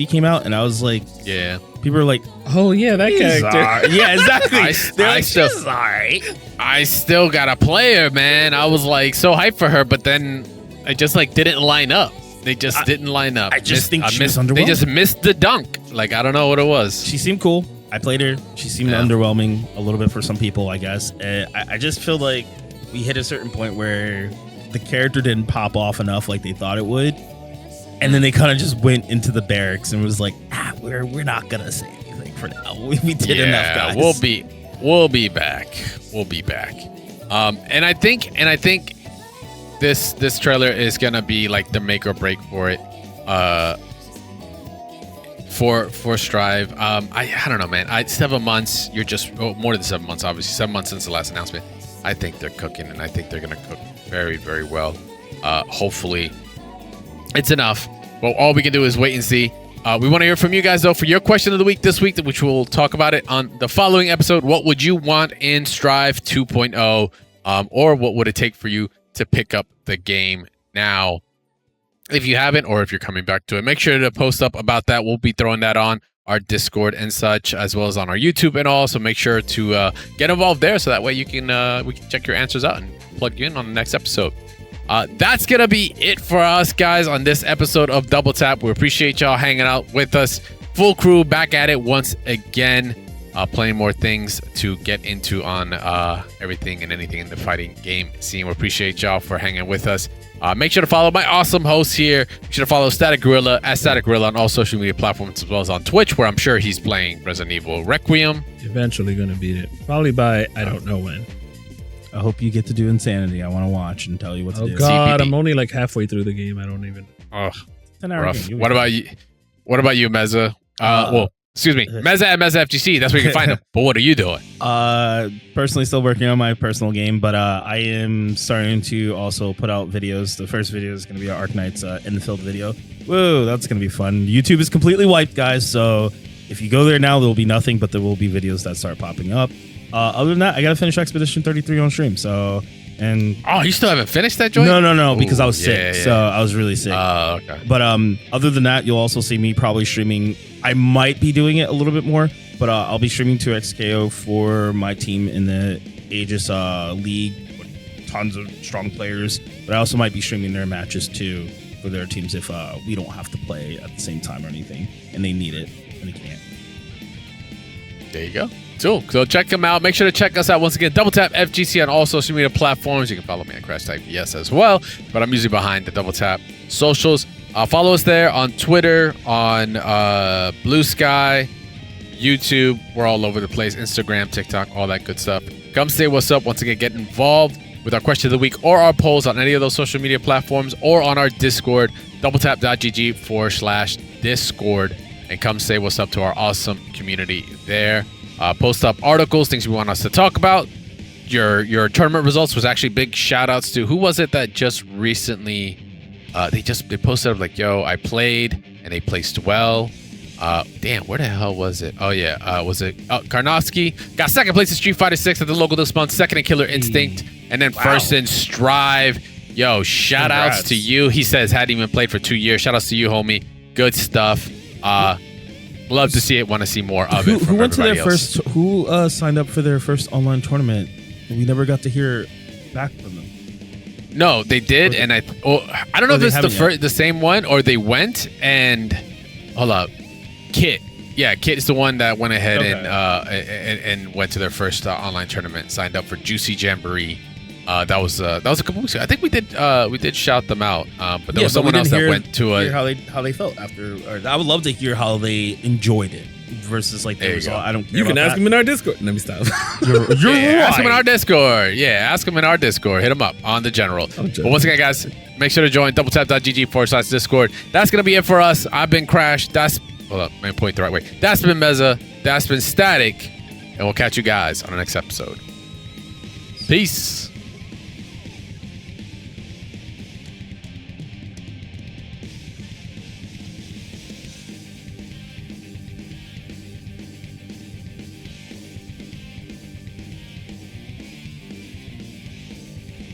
came out, and I was like, Yeah. people are like, Oh yeah, that character. yeah, exactly. They're like, still- she's alright. I still got a player, man. I was like so hyped for her, but then I just like didn't line up. They just didn't line up. I just think she was They underwhelming. just missed the dunk. Like I don't know what it was. She seemed cool. I played her. She seemed underwhelming a little bit for some people, I guess. I just feel like we hit a certain point where the character didn't pop off enough like they thought it would. And then they kind of just went into the barracks and was like, we're not going to say anything for now. We did enough, guys. We'll be back. We'll be back. And I think this trailer is gonna be like the make or break for it. For Strive. I don't know, man. 7 months. You're just more than 7 months, obviously. 7 months since the last announcement. I think they're cooking, and I think they're gonna cook very, very well. Hopefully, it's enough. Well, all we can do is wait and see. We want to hear from you guys, though, for your question of the week this week, which we'll talk about it on the following episode. What would you want in Strive 2.0? Or what would it take for you to pick up the game now? If you haven't, or if you're coming back to it, make sure to post up about that. We'll be throwing that on our Discord and such, as well as on our YouTube and all. So make sure to get involved there, so that way you can we can check your answers out and plug you in on the next episode. That's gonna be it for us, guys, on this episode of Double Tap. We appreciate y'all hanging out with us. Full crew back at it once again, playing more things to get into on everything and anything in the fighting game scene. We appreciate y'all for hanging with us. Make sure to follow my awesome host here. Make sure to follow StaticGorilla at StaticGorilla on all social media platforms, as well as on Twitch, where I'm sure he's playing Resident Evil Requiem. Eventually gonna beat it. Probably by I don't know when. I hope you get to do Insanity. I want to watch and tell you what to do. Oh God, CBD. I'm only like halfway through the game. I don't even. Oh, It's an hour rough. game. What about you? What about you, Mezza? Excuse me, Mezza at Mezza FGC. That's where you can find him. But what are you doing? Personally still working on my personal game, but I am starting to also put out videos. The first video is going to be our Arknights in the field video. Whoa, that's going to be fun. YouTube is completely wiped, guys. So if you go there now, there will be nothing, but there will be videos that start popping up. Other than that, I gotta finish Expedition 33 on stream. So, and Oh, you still haven't finished that joint? no, because I was sick. yeah. So I was really sick. Okay. But other than that, you'll also see me probably streaming. I might be doing it a little bit more, but I'll be streaming 2XKO for my team in the Aegis League with tons of strong players. But I also might be streaming their matches too for their teams if we don't have to play at the same time or anything, and they need it and they can't. There you go. Cool. So check them out. Make sure to check us out once again. Double Tap FGC on all social media platforms. You can follow me at Crashtag BS as well. But I'm usually behind the Double Tap socials. Follow us there on Twitter, on Bluesky, YouTube. We're all over the place. Instagram, TikTok, all that good stuff. Come say what's up. Once again, get involved with our question of the week or our polls on any of those social media platforms or on our Discord, doubletap.gg/Discord, and come say what's up to our awesome community there. Post up articles, things you want us to talk about. Your tournament results was actually big shout outs to who was it that just recently they posted up like, yo, I played and they placed well. Damn, where the hell was it? Oh yeah, was it Karnofsky got second place in Street Fighter 6 at the local this month, second in Killer Instinct, and then first in Strive. Yo, shout outs to you. He says hadn't even played for 2 years. Shout outs to you, homie. Good stuff. Love to see it. Want to see more of it. Who went to their first? Who signed up for their first online tournament? We never got to hear back from them. No, they did, and I don't know if it's the same one or they went and hold up. Kit, yeah, Kit is the one that went ahead and went to their first online tournament. Signed up for Juicy Jamboree. That was a couple weeks ago. I think we did shout them out, but there was someone else that went to how they felt after. Or I would love to hear how they enjoyed it versus like the result. I don't care. You can ask them in our Discord. Let me stop. You're right. Ask them in our Discord. Yeah, ask them in our Discord. Hit them up on the general. But once again, guys, make sure to join doubletap.gg/Discord. That's gonna be it for us. I've been Crash. Hold up, let me point the right way. That's been Mezza. That's been Static, and we'll catch you guys on the next episode. Peace.